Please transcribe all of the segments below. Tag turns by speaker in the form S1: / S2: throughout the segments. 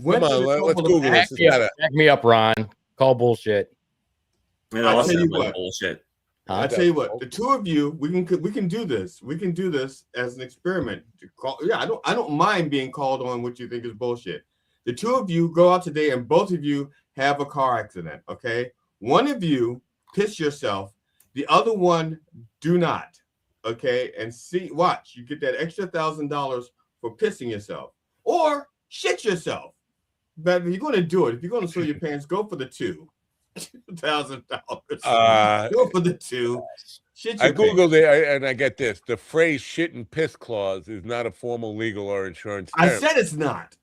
S1: Come on, let's Google this.
S2: Back me up, Ron. Call bullshit.
S3: I'll tell you what. Bullshit.
S1: I tell you what, the two of you, we can do this. We can do this as an experiment. I don't mind being called on what you think is bullshit. The two of you go out today and both of you have a car accident, okay? One of you piss yourself, the other one do not, okay? And watch, you get that extra $1,000 for pissing yourself or shit yourself. But if you're going to do it, if you're going to sew your pants, go for the $2,000. Go for the two.
S4: I Googled it and I get this. The phrase shit and piss clause is not a formal legal or insurance term.
S1: I said it's not.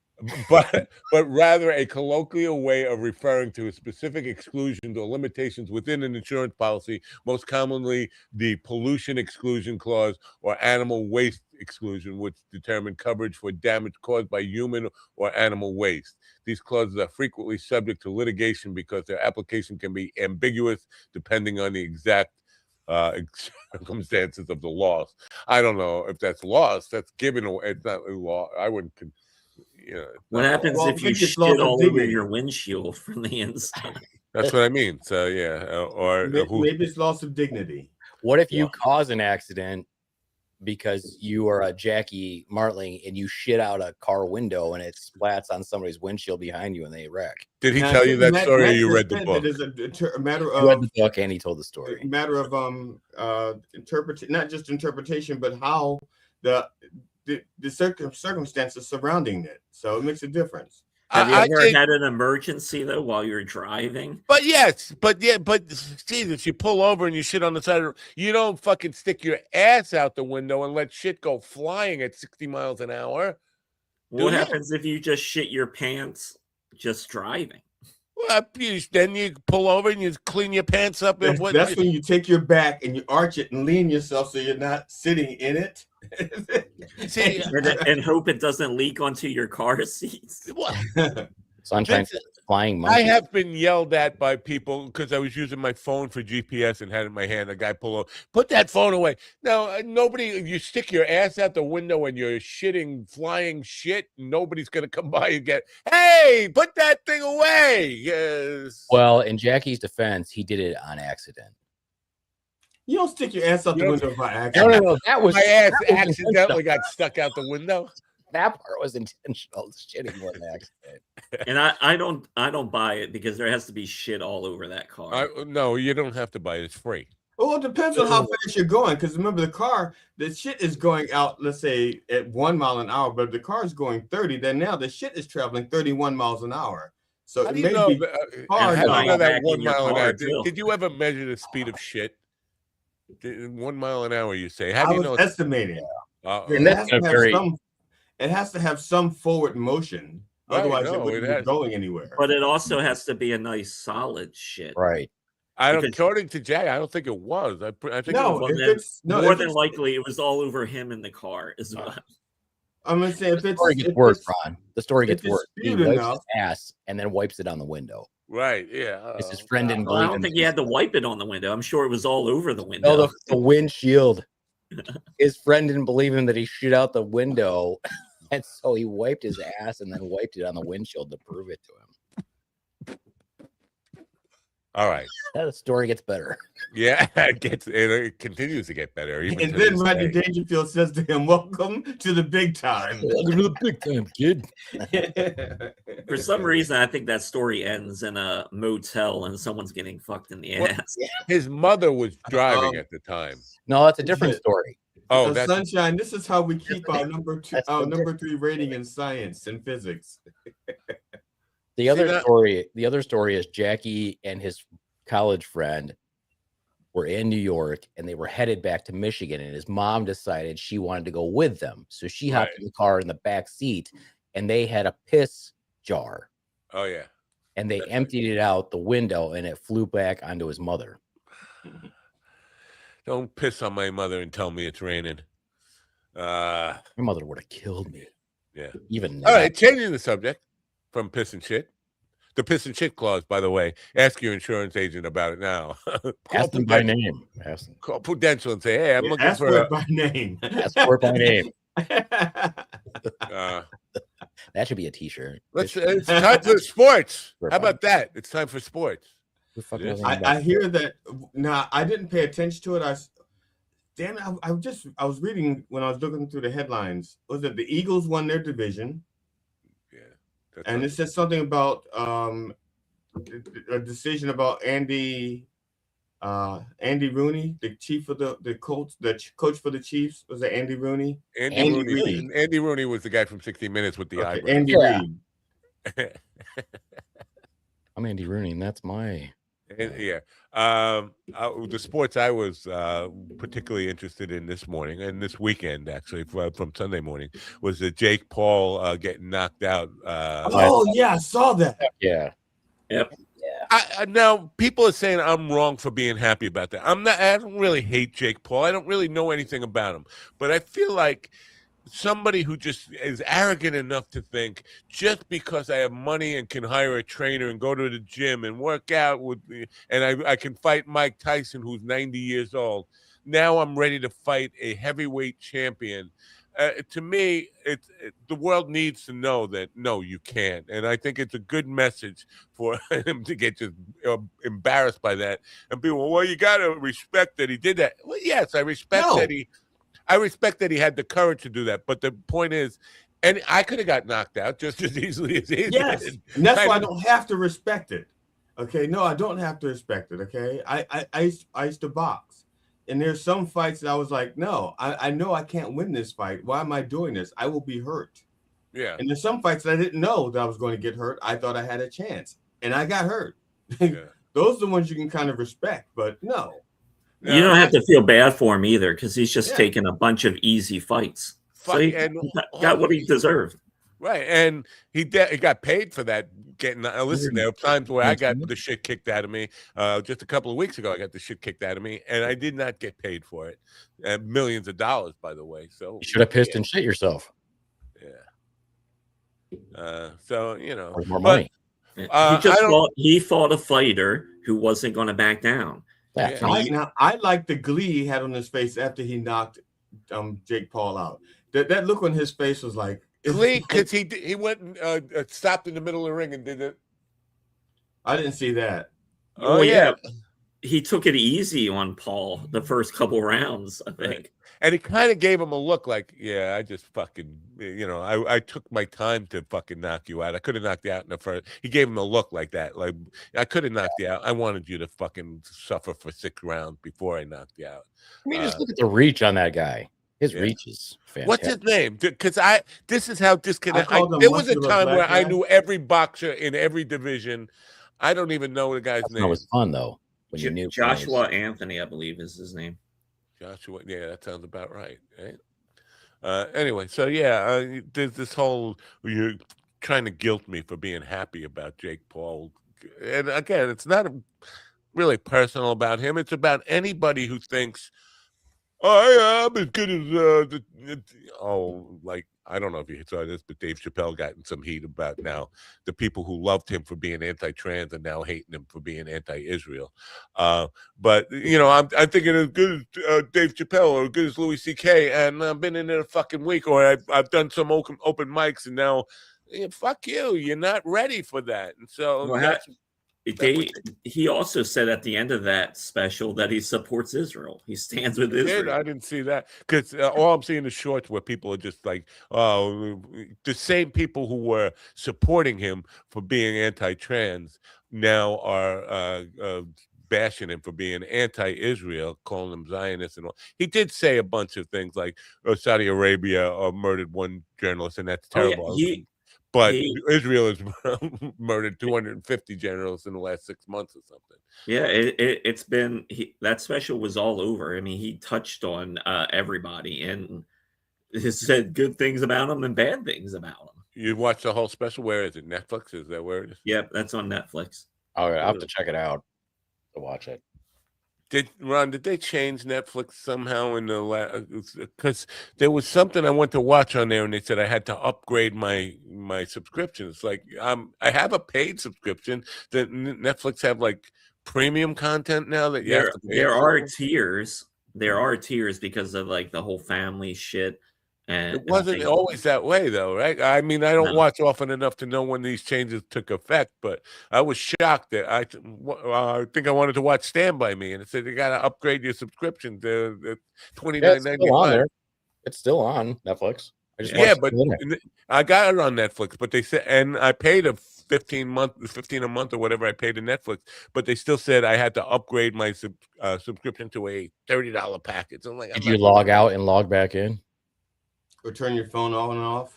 S4: But rather a colloquial way of referring to a specific exclusions or limitations within an insurance policy, most commonly the pollution exclusion clause or animal waste exclusion, which determine coverage for damage caused by human or animal waste. These clauses are frequently subject to litigation because their application can be ambiguous depending on the exact circumstances of the loss. I don't know if that's loss. That's given away. It's not a law. I wouldn't.
S3: What happens if you shit all over your windshield from the inside?
S4: That's what I mean. So yeah, or
S1: maybe it's loss of dignity.
S2: What if you cause an accident because you are a Jackie Martling and you shit out a car window and it splats on somebody's windshield behind you and they wreck?
S4: Did he tell you that story, or you read the book?
S1: It is a matter of.
S2: I read the book and he told the story.
S1: A matter of interpretation, not just interpretation, but how the circumstances surrounding it. So it makes a difference.
S3: Have you ever had an emergency though while you're driving?
S4: But see, if you pull over and you shit on the side of you don't fucking stick your ass out the window and let shit go flying at 60 miles an hour.
S3: What happens if you just shit your pants just driving?
S4: Well, then you pull over and you clean your pants up.
S1: That's when you take your back and you arch it and lean yourself so you're not sitting in it.
S3: See, and hope it doesn't leak onto your car seats.
S2: Sunshine flying monkey.
S4: I have been yelled at by people because I was using my phone for GPS and had it in my hand. A guy pull over, put that phone away. Now, nobody, you stick your ass out the window and you're shitting, flying shit. Nobody's going to come by and get, hey, put that thing away. Yes.
S2: Well, in Jackie's defense, he did it on accident.
S1: You don't stick your ass out the window by accident.
S2: No, that was
S4: my ass accidentally got stuck out the window.
S2: That part was intentional. Shitting was an accident.
S3: And I don't buy it because there has to be shit all over that car.
S4: No, you don't have to buy it. It's free.
S1: Well, it depends on how fast you're going. Because remember, the shit is going out, let's say, at 1 mile an hour, but if the car is going 30, then now the shit is traveling 31 miles an hour. So it may be hard.
S4: How do you know that 1 mile an hour? Did you ever measure the speed of shit? 1 mile an hour, you say? How do you know?
S1: Estimating. It has to have some forward motion. Otherwise, it wouldn't be going anywhere.
S3: But it also has to be a nice solid shit.
S2: Right.
S4: According to Jay, I don't think it was. I think
S3: more than likely it was all over him in the car as well.
S1: I'm gonna say
S2: the story gets worse, Ron. The story gets worse. He wipes his ass and then wipes it on the window.
S4: Right, yeah.
S2: His friend didn't believe.
S3: I don't think he had to wipe it on the window. I'm sure it was all over the window.
S2: No, the windshield. His friend didn't believe him that he shit out the window, and so he wiped his ass and then wiped it on the windshield to prove it to him.
S4: All right.
S2: That story gets better.
S4: Yeah, it continues to get better.
S1: And then Rodney Dangerfield says to him, "Welcome to the big time."
S2: Welcome to the big time, kid.
S3: For some reason, I think that story ends in a motel and someone's getting fucked in the ass.
S4: His mother was driving at the time.
S2: No, that's a different story.
S1: Oh, that's Sunshine. This is how we keep our number 3 rating in science and physics.
S2: The other story is Jackie and his college friend were in New York and they were headed back to Michigan, and his mom decided she wanted to go with them. So she hopped in the car in the back seat and they had a piss jar.
S4: Oh, yeah.
S2: And they emptied it out the window and it flew back onto his mother.
S4: Don't piss on my mother and tell me it's raining.
S2: My mother would have killed me.
S4: Yeah.
S2: Even now.
S4: All right, changing the subject from piss and shit. The piss and shit clause, by the way. Ask your insurance agent about it now.
S2: Ask them by name.
S4: Call Prudential and say, "Hey, I'm looking
S1: for it by name.
S2: Ask for it by name." That should be a T-shirt.
S4: It's time for sports. How about that? It's time for sports.
S1: I hear that. Now, I didn't pay attention to it. Damn it, I was reading when I was looking through the headlines. Was it the Eagles won their division?
S4: Yeah.
S1: And it said something about a decision about Andy Rooney, the chief of the coach for the Chiefs. Was it Andy Rooney?
S4: Andy Rooney was the guy from 60 Minutes with the eyebrows.
S1: Andy Reid.
S2: I'm Andy Rooney, and that's my.
S4: The sports I was particularly interested in this morning and this weekend, actually, from Sunday morning, was the Jake Paul getting knocked out.
S1: Yeah, I saw that.
S2: Yeah.
S3: Yep.
S4: Yeah. Now people are saying I'm wrong for being happy about that. I'm not. I don't really hate Jake Paul. I don't really know anything about him, but I feel like somebody who just is arrogant enough to think just because I have money and can hire a trainer and go to the gym and work out with me, and I can fight Mike Tyson, who's 90 years old. Now I'm ready to fight a heavyweight champion. To me, the world needs to know that, no, you can't. And I think it's a good message for him to get just embarrassed by that. And people, well, you got to respect that he did that. Well, yes, I respect that he had the courage to do that. But the point is, and I could have got knocked out just as easily as he did.
S1: And that's why I don't have to respect it. Okay, no, I don't have to respect it. Okay, I used to box. And there's some fights that I was like, no, I know I can't win this fight. Why am I doing this? I will be hurt.
S4: Yeah.
S1: And there's some fights that I didn't know that I was going to get hurt. I thought I had a chance, and I got hurt. Yeah. Those are the ones you can kind of respect, but no.
S3: You don't have to feel bad for him either, because he's just taken a bunch of easy fights. So he got what he deserved.
S4: Right, and he got paid for that. Listen, there are times where I got the shit kicked out of me. Just a couple of weeks ago, I got the shit kicked out of me, and I did not get paid for it. Millions of dollars, by the way. So
S2: you should have pissed and shit yourself.
S4: Yeah. So
S2: or more money.
S3: He fought a fighter who wasn't going to back down.
S1: I like the glee he had on his face after he knocked Jake Paul out. That look on his face was like.
S4: Glee, because he went and stopped in the middle of the ring and did it.
S1: I didn't see that.
S3: Oh, yeah. He took it easy on Paul the first couple rounds, I think.
S4: Right. And he kind of gave him a look like, yeah, I just fucking, I took my time to fucking knock you out. I could have knocked you out in the first. He gave him a look like that. Like, I could have knocked you out. I wanted you to fucking suffer for 6 rounds before I knocked you out.
S2: I mean, just look at the reach on that guy. His reach is fantastic.
S4: What's his name? Because this is how disconnected. There was a time where I knew every boxer in every division. I don't even know the guy's name.
S2: It was fun though. When you knew
S3: Joshua Anthony, I believe is his name.
S4: Joshua, yeah, that sounds about right. Anyway, so yeah, there's this whole you're trying to guilt me for being happy about Jake Paul, and again, it's not really personal about him. It's about anybody who thinks, oh, I'm as good as like I don't know if you saw this, but Dave Chappelle got in some heat about now the people who loved him for being anti-trans and now hating him for being anti-Israel. But I'm thinking as good as Dave Chappelle or as good as Louis C.K. and I've been in it a fucking week, or I've done some open mics, and now fuck you, you're not ready for that, and so.
S3: He also said at the end of that special that he supports Israel. He stands with Israel.
S4: I didn't see that because all I'm seeing is shorts where people are just like, oh, the same people who were supporting him for being anti-trans now are bashing him for being anti-Israel, calling him Zionist and all. He did say a bunch of things like Saudi Arabia murdered one journalist, and that's terrible. But Israel has murdered 250 generals in the last 6 months or something.
S3: Yeah, it's been that special was all over. I mean, he touched on everybody and he said good things about him and bad things about him.
S4: You watched the whole special? Where is it? Netflix? Is that where it is?
S3: Yep, that's on Netflix.
S2: Oh, I'll have to check it out to watch it.
S4: Did they change Netflix somehow in the last? Because there was something I went to watch on there, and they said I had to upgrade my subscription. It's like I have a paid subscription. That Netflix have like premium content now that you have to pay.
S3: There are tiers. There are tiers because of like the whole family shit. And
S4: It wasn't always that way, though, right? I mean, I don't watch often enough to know when these changes took effect, but I was shocked that I think I wanted to watch Stand By Me, and it said you got to upgrade your subscription to $29.95.
S2: It's still on Netflix. I just
S4: but I got it on Netflix, but they said, and I paid a 15 a month or whatever I paid to Netflix, but they still said I had to upgrade my subscription to a $30 package. I'm like,
S2: did you log out and log back in?
S1: Or turn your phone on and off?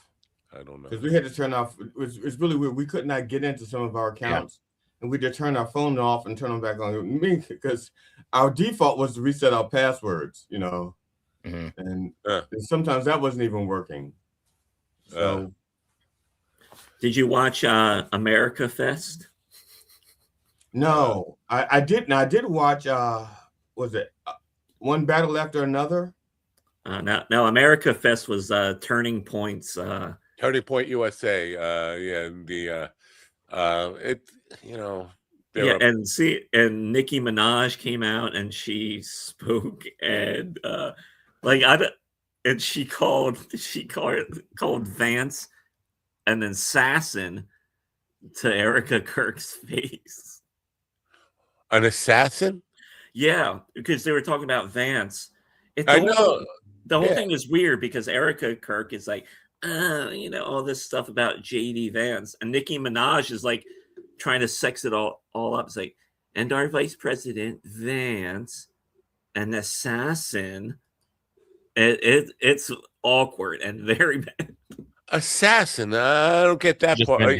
S4: I don't know.
S1: Because we had to turn off. It's really weird. We could not get into some of our accounts, and we had to turn our phone off and turn them back on. Because our default was to reset our passwords, you know, and sometimes that wasn't even working. So,
S3: did you watch America Fest?
S1: No, I didn't. I did watch. Was it One Battle After Another?
S3: Now, America Fest was Turning Point's.
S4: Turning Point USA.
S3: And Nicki Minaj came out and she spoke and she called Vance an assassin to Erica Kirk's face.
S4: An assassin?
S3: Yeah, because they were talking about Vance.
S4: I know.
S3: The whole thing is weird because Erica Kirk is like, all this stuff about JD Vance, and Nicki Minaj is like trying to sex it all up. It's like, and our Vice President Vance, an assassin. It's awkward and very bad.
S4: Assassin? I don't get that part.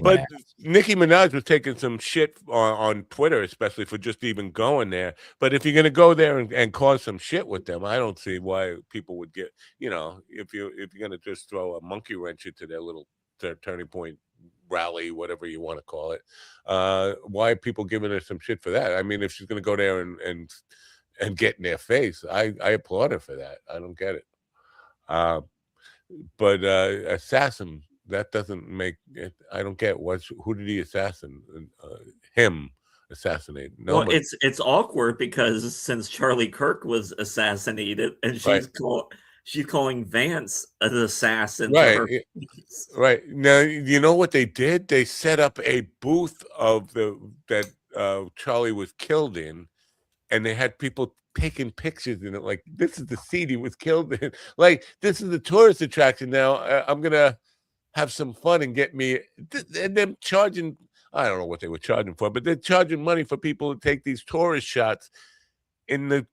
S4: But Nicki Minaj was taking some shit on Twitter, especially for just even going there. But if you're going to go there and cause some shit with them, I don't see why people would get, if you're going to just throw a monkey wrench into their Turning Point rally, whatever you want to call it, why are people giving her some shit for that? I mean, if she's going to go there and get in their face, I applaud her for that. I don't get it. But assassin. That doesn't make it. I don't get who did he assassinate? Him assassinate? No.
S3: Well, it's awkward because since Charlie Kirk was assassinated, and she's calling Vance an assassin.
S4: Right. Right. Now you know what they did? They set up a booth of that Charlie was killed in, and they had people taking pictures in it. Like, this is the seat he was killed in. Like, this is the tourist attraction. Now I'm gonna have some fun and get me, and them charging, I don't know what they were charging for, but they're charging money for people to take these tourist shots in the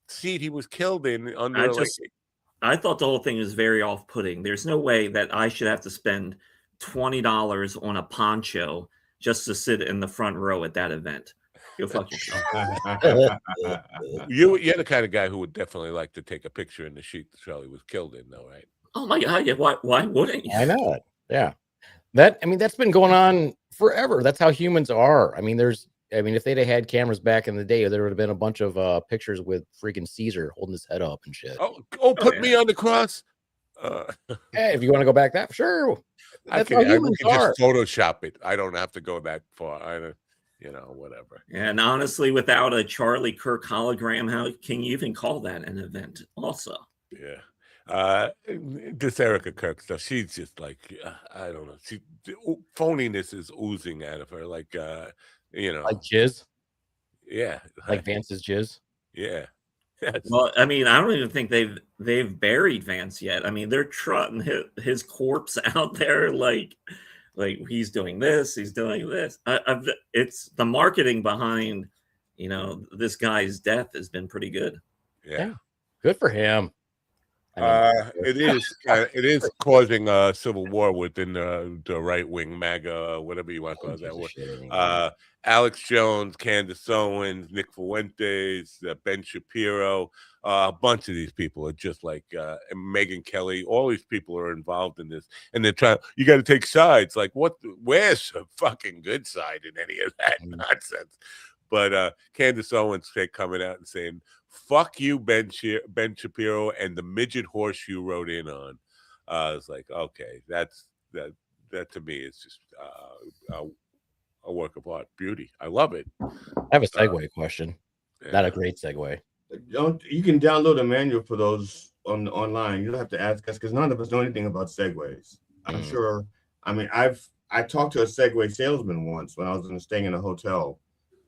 S4: seat he was killed in.
S3: I thought the whole thing was very off-putting. There's no way that I should have to spend $20 on a poncho just to sit in the front row at that event. Go fuck yourself.
S4: You're the kind of guy who would definitely like to take a picture in the sheet that Charlie was killed in, though, right?
S3: Oh my God! Yeah, why wouldn't you?
S2: I know it. Yeah, that's been going on forever. That's how humans are. I mean, if they'd have had cameras back in the day, there would have been a bunch of pictures with freaking Caesar holding his head up and shit.
S4: Put me on the cross.
S2: Hey, if you want to go back that, sure. That's how humans are.
S4: Just Photoshop it. I don't have to go that far. Whatever.
S3: And honestly, without a Charlie Kirk hologram, how can you even call that an event? Also,
S4: yeah. This Erica Kirk stuff, she's just like, I don't know, phoniness is oozing out of her, like
S2: like jizz.
S4: Yeah,
S2: like Vance's jizz.
S4: Yeah.
S3: Well, I mean, I don't even think they've buried Vance yet. I mean, they're trotting his corpse out there like he's doing this, he's doing this. It's the marketing behind this guy's death has been pretty good.
S2: Yeah. Good for him.
S4: It is causing a civil war within the right wing MAGA, whatever you want to call that. Alex Jones, Candace Owens, Nick Fuentes, Ben Shapiro, a bunch of these people are just like Megyn Kelly. All these people are involved in this, and they're trying. You got to take sides. Like, where's a fucking good side in any of that nonsense? But Candace Owens coming out and saying, "Fuck you, Ben Shapiro, and the midget horse you rode in on." It's like, okay, that to me is just a work of art, beauty. I love it.
S2: I have a segue question. Yeah. Not a great segue.
S1: You can download a manual for those online. You don't have to ask us because none of us know anything about segways. I'm sure. I mean, I talked to a Segway salesman once when I was staying in a hotel,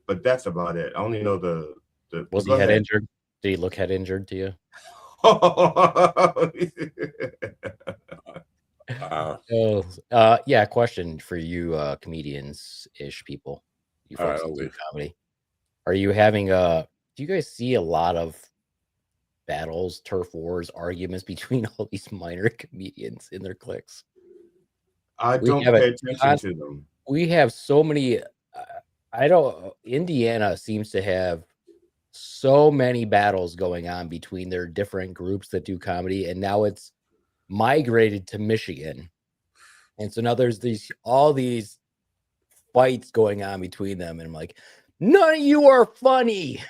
S1: but that's about it. I only know the.
S2: Was he head injured? Did he look head injured to you? Yeah. Question for you, comedians-ish people. You folks that do comedy. Are you having do you guys see a lot of battles, turf wars, arguments between all these minor comedians in their cliques?
S1: I don't pay attention to them.
S2: We have so many. Indiana seems to have so many battles going on between their different groups that do comedy, and now it's migrated to Michigan, and so now there's all these fights going on between them, and I'm like, none of you are funny.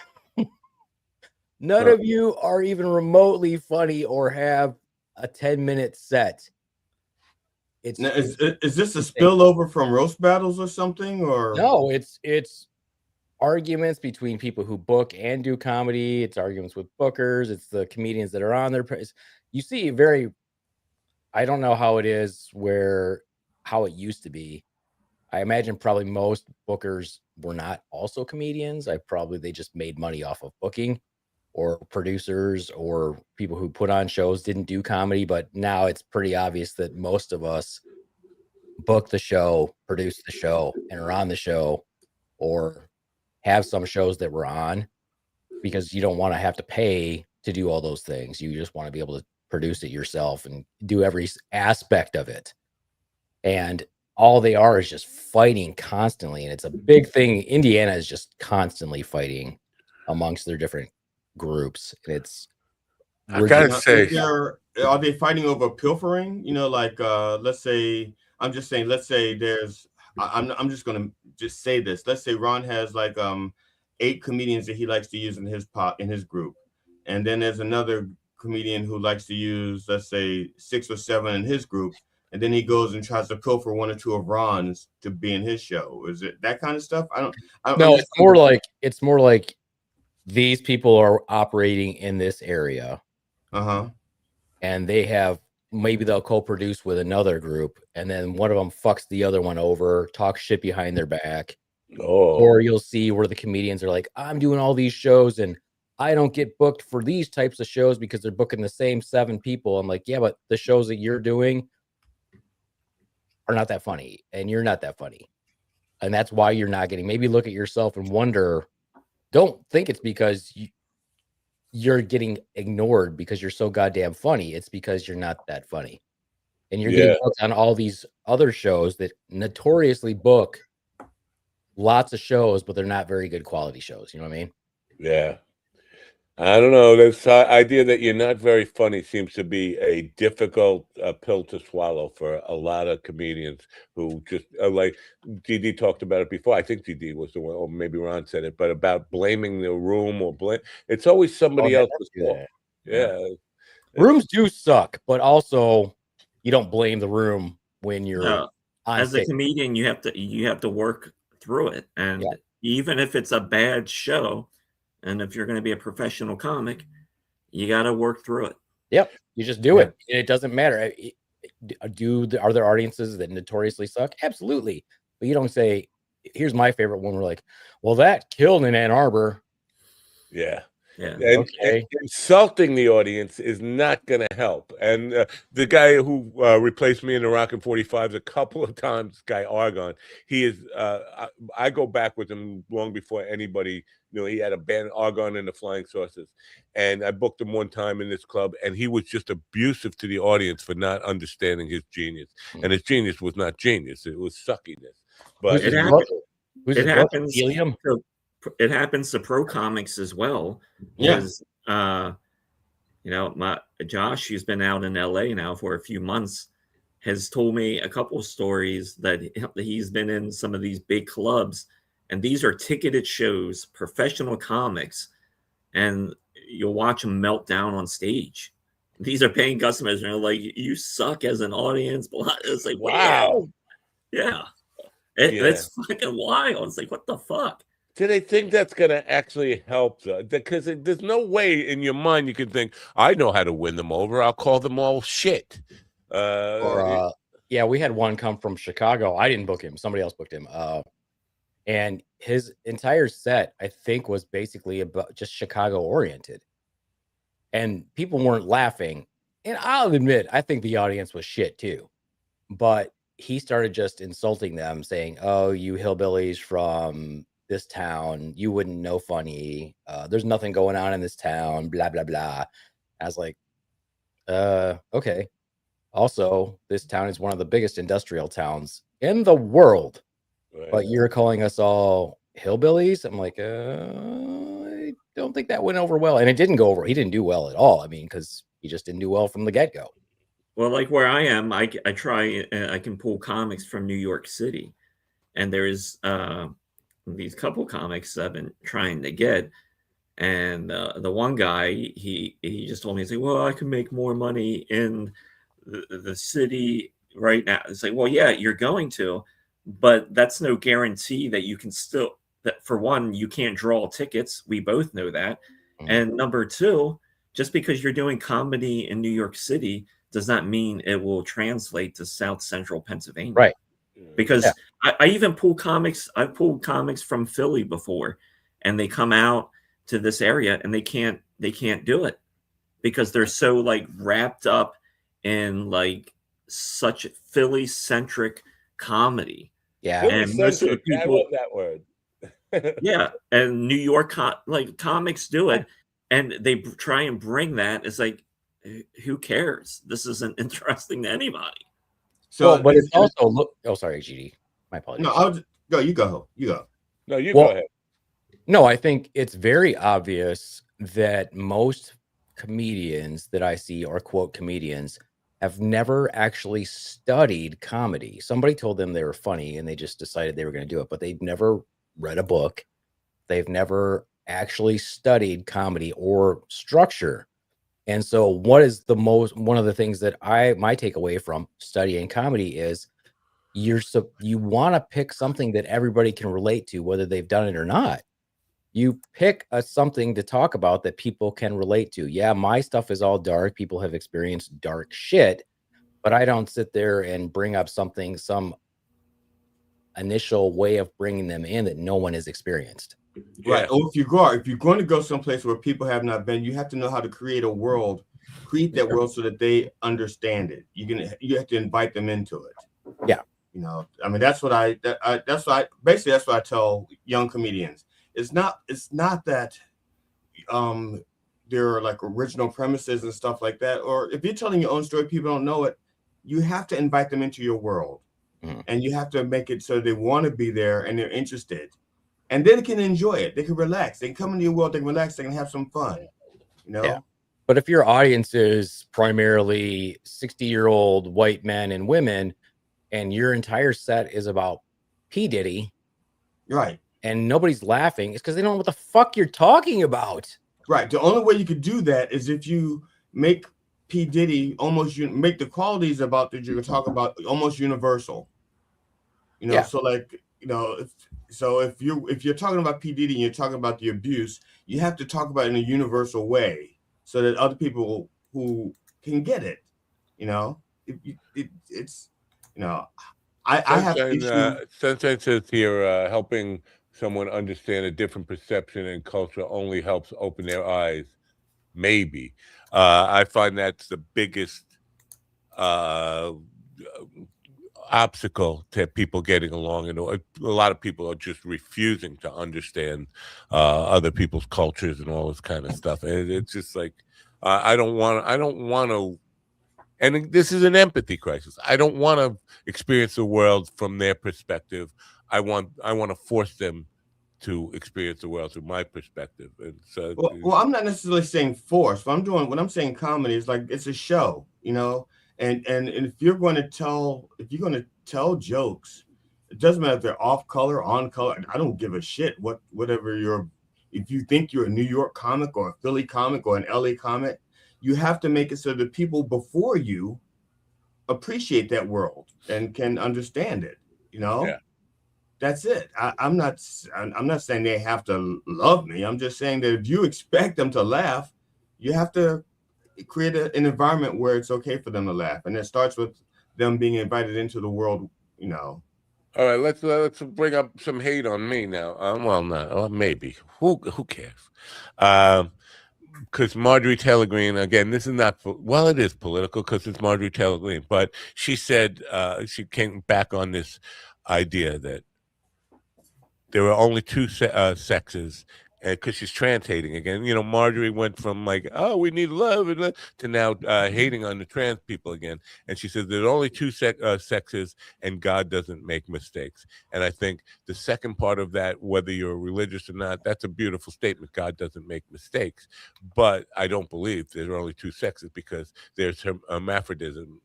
S2: None of you are even remotely funny or have a 10-minute set.
S1: Is this a spillover from roast battles or something? Or
S2: no, it's arguments between people who book and do comedy. It's arguments with bookers. It's the comedians that are on their place. You see I don't know how it is how it used to be. I imagine probably most bookers were not also comedians. They just made money off of booking, or producers or people who put on shows didn't do comedy. But now it's pretty obvious that most of us book the show, produce the show, and are on the show, or have some shows that we're on, because you don't want to have to pay to do all those things. You just want to be able to produce it yourself and do every aspect of it. And all they are is just fighting constantly. And it's a big thing. Indiana is just constantly fighting amongst their different groups. And
S4: I gotta say,
S1: are they fighting over pilfering? Let's say, let's say there's, I'm just gonna just say this. Let's say Ron has 8 comedians that he likes to use in his group, and then there's another comedian who likes to use, let's say, 6 or 7 in his group, and then he goes and tries to pilfer 1 or 2 of Ron's to be in his show. Is it that kind of stuff?
S2: No, it's more like these people are operating in this area. And maybe they'll co-produce with another group, and then one of them fucks the other one over, talks shit behind their back. Or you'll see where the comedians are like, I'm doing all these shows and I don't get booked for these types of shows because they're booking the same 7 people. I'm like, yeah, but the shows that you're doing are not that funny, and you're not that funny. And that's why you're not getting, maybe look at yourself and wonder, don't think it's because you're getting ignored because you're so goddamn funny. It's because you're not that funny. And you're getting booked on all these other shows that notoriously book lots of shows, but they're not very good quality shows. You know what I mean?
S4: Yeah. I don't know. This idea that you're not very funny seems to be a difficult pill to swallow for a lot of comedians who just like DD talked about it before. I think DD was the one, or maybe Ron said it, but about blaming the room or it's always somebody else's fault. Yeah.
S2: Rooms do suck, but also you don't blame the room when you're on
S3: as
S2: stage.
S3: A comedian. You have to work through it, and even if it's a bad show. And if you're going to be a professional comic, you got to work through it.
S2: Yep. You just do it. It doesn't matter. Are there audiences that notoriously suck? Absolutely. But you don't say, here's my favorite one. We're like, well, that killed in Ann Arbor.
S4: Yeah.
S3: Yeah.
S4: And insulting the audience is not going to help. And the guy who replaced me in the Rockin' 45s a couple of times, guy Argon, he is, I go back with him long before anybody knew. He had a band, Argon and the Flying Saucers. And I booked him one time in this club, and he was just abusive to the audience for not understanding his genius. And his genius was not genius. It was suckiness. But
S3: it happens. It happens to pro comics as well. Because, my Josh, who's been out in LA now for a few months, has told me a couple of stories that he's been in some of these big clubs, and these are ticketed shows, professional comics, and you'll watch them melt down on stage. These are paying customers, and they're like, "You suck as an audience." It's like, wow, yeah. It's fucking wild. It's like, what the fuck?
S4: Do they think that's going to actually help? Because there's no way in your mind you can think, I know how to win them over. I'll call them all shit.
S2: Yeah, we had one come from Chicago. I didn't book him. Somebody else booked him. And his entire set, I think, was basically about just Chicago oriented. And people weren't laughing. And I'll admit, I think the audience was shit too. But he started just insulting them, saying, "Oh, you hillbillies from this town, you wouldn't know funny. There's nothing going on in this town, blah, blah, blah." I was like, okay. Also, this town is one of the biggest industrial towns in the world. Right. But you're calling us all hillbillies? I'm like, I don't think that went over well. And it didn't go over. He didn't do well at all. I mean, because he just didn't do well from the get-go.
S3: Well, like where I am, I try, I can pull comics from New York City. And there's these couple comics I've been trying to get. And the one guy, he just told me, he's like, well, I can make more money in the city right now. It's like, well, yeah, you're going to, but that's no guarantee that you can still, that for one, you can't draw tickets. We both know that. Mm-hmm. And number two, just because you're doing comedy in New York City does not mean it will translate to South Central Pennsylvania.
S2: Right.
S3: Because I even pull comics. I've pulled comics from Philly before, and they come out to this area and they can't do it because they're so like wrapped up in like such Philly centric comedy.
S4: Yeah. And most of the people, I love that word.
S3: Yeah. And New York like comics do it. And they try and bring that. It's like, who cares? This isn't interesting to anybody.
S2: So, but it's also oh, sorry, GD. My apologies.
S1: No, I'll just go. You go.
S4: No, you go ahead.
S2: No, I think it's very obvious that most comedians that I see, or quote comedians, have never actually studied comedy. Somebody told them they were funny and they just decided they were going to do it, but they've never read a book. They've never actually studied comedy or structure. And so one of the things that my takeaway from studying comedy is you want to pick something that everybody can relate to, whether they've done it or not. You pick something to talk about that people can relate to. Yeah, my stuff is all dark. People have experienced dark shit, but I don't sit there and bring up some initial way of bringing them in that no one has experienced.
S1: Right. Or if you're going to go someplace where people have not been, you have to know how to create that world so that they understand it. You have to invite them into it.
S2: Yeah.
S1: You know, I mean, that's what I tell young comedians. It's not that there are like original premises and stuff like that. Or if you're telling your own story, people don't know it. You have to invite them into your world, and you have to make it so they want to be there and they're interested. And then they can enjoy it. They can relax. They can come into your world. They can relax. They can have some fun. You know. Yeah.
S2: But if your audience is primarily 60-year-old white men and women, and your entire set is about P. Diddy,
S1: right,
S2: and nobody's laughing, it's because they don't know what the fuck you're talking about.
S1: Right. The only way you could do that is if you make P. Diddy make the qualities about that you're gonna talk about almost universal. You know, so like. You know, if you're talking about P. Diddy and you're talking about the abuse, you have to talk about it in a universal way so that other people who can get it. You know, it's you know, I have
S4: Sunshine says here helping someone understand a different perception and culture only helps open their eyes. Maybe I find that's the biggest obstacle to people getting along, and a lot of people are just refusing to understand other people's cultures and all this kind of stuff. And it's just like I don't want to, and this is an empathy crisis. I don't want to experience the world from their perspective. I want to force them to experience the world through my perspective. And so,
S1: well, I'm not necessarily saying force. When I'm saying comedy is like it's a show, you know. And if you're going to tell jokes, it doesn't matter if they're off color, on color. I don't give a shit if you think you're a New York comic or a Philly comic or an LA comic, you have to make it so that people before you appreciate that world and can understand it, you know?
S4: Yeah.
S1: That's it. I'm not saying they have to love me. I'm just saying that if you expect them to laugh, you have to create an environment where it's okay for them to laugh, and it starts with them being invited into the world.
S4: All right, let's bring up some hate on me now. Well, no, maybe. Who cares? Because Marjorie Taylor Greene, again, this is not, well, it is political because it's Marjorie Taylor Greene, but she said, she came back on this idea that there are only two sexes, because she's trans hating again. Marjorie went from like, oh, we need love, to now hating on the trans people again. And she says there's only two sexes, and God doesn't make mistakes. And I think the second part of that, whether you're religious or not, that's a beautiful statement. God doesn't make mistakes. But I don't believe there are only two sexes, because there's hermaphroditism,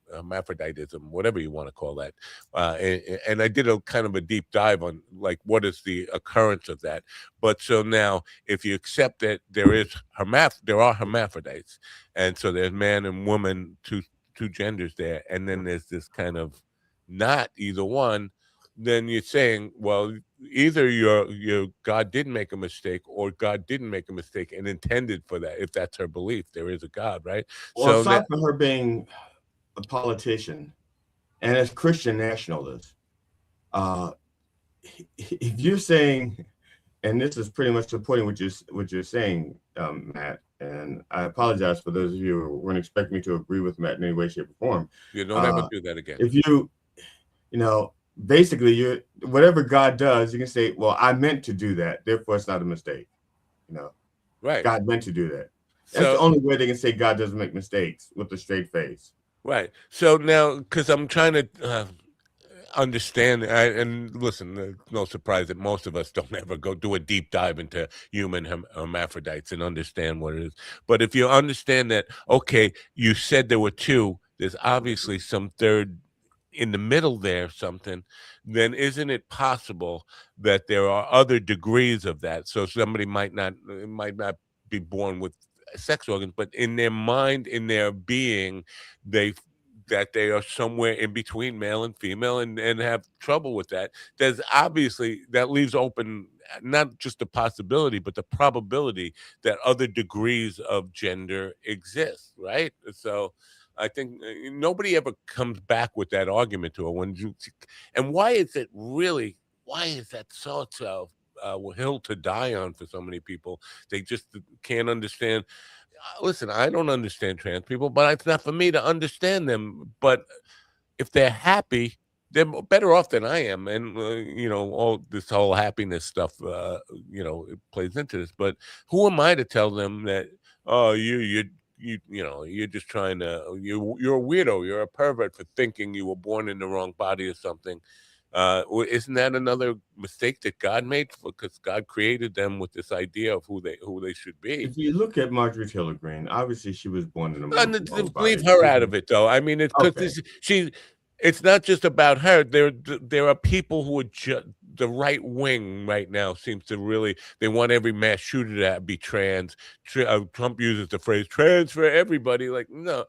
S4: whatever you want to call that. And I did a kind of a deep dive on like what is the occurrence of that. But so now, if you accept that there are hermaphrodites, and so there's man and woman, two genders there, and then there's this kind of not either one, then you're saying, well, either your God did make a mistake, or God didn't make a mistake and intended for that. If that's her belief, there is a God, right?
S1: Well, so aside from her being a politician and as Christian nationalist, if you're saying, and this is pretty much supporting what you're saying, Matt, and I apologize for those of you who weren't expecting me to agree with Matt in any way, shape, or form.
S4: You don't ever do that again.
S1: If basically whatever God does, you can say, well, I meant to do that, therefore it's not a mistake.
S4: Right.
S1: God meant to do that. That's the only way they can say God doesn't make mistakes, with a straight face.
S4: Right. So now, because I'm trying to understand, and listen, no surprise that most of us don't ever go do a deep dive into human hermaphrodites and understand what it is. But if you understand that, okay, you said there were two, there's obviously some third in the middle there, something, then isn't it possible that there are other degrees of that? So somebody might not be born with sex organs, but in their mind, in their being, that they are somewhere in between male and female, and have trouble with that. There's obviously, that leaves open not just the possibility, but the probability that other degrees of gender exist, right? So I think nobody ever comes back with that argument to her. And why is that so hill to die on for so many people? They just can't understand. Listen, I don't understand trans people, but it's not for me to understand them. But if they're happy, they're better off than I am. And, all this whole happiness stuff, it plays into this. But who am I to tell them that, oh, you're just trying to, you're a weirdo, you're a pervert for thinking you were born in the wrong body or something. Isn't that another mistake that God made? Because God created them with this idea of who they should be.
S1: If you look at Marjorie Taylor Greene, obviously she was born in a wrong
S4: leave
S1: body.
S4: her out of it, though. I mean, it's because it's not just about her. There are people who are the right wing right now seems to really, they want every mass shooter to be trans. Trump uses the phrase "trans for everybody." Like, no.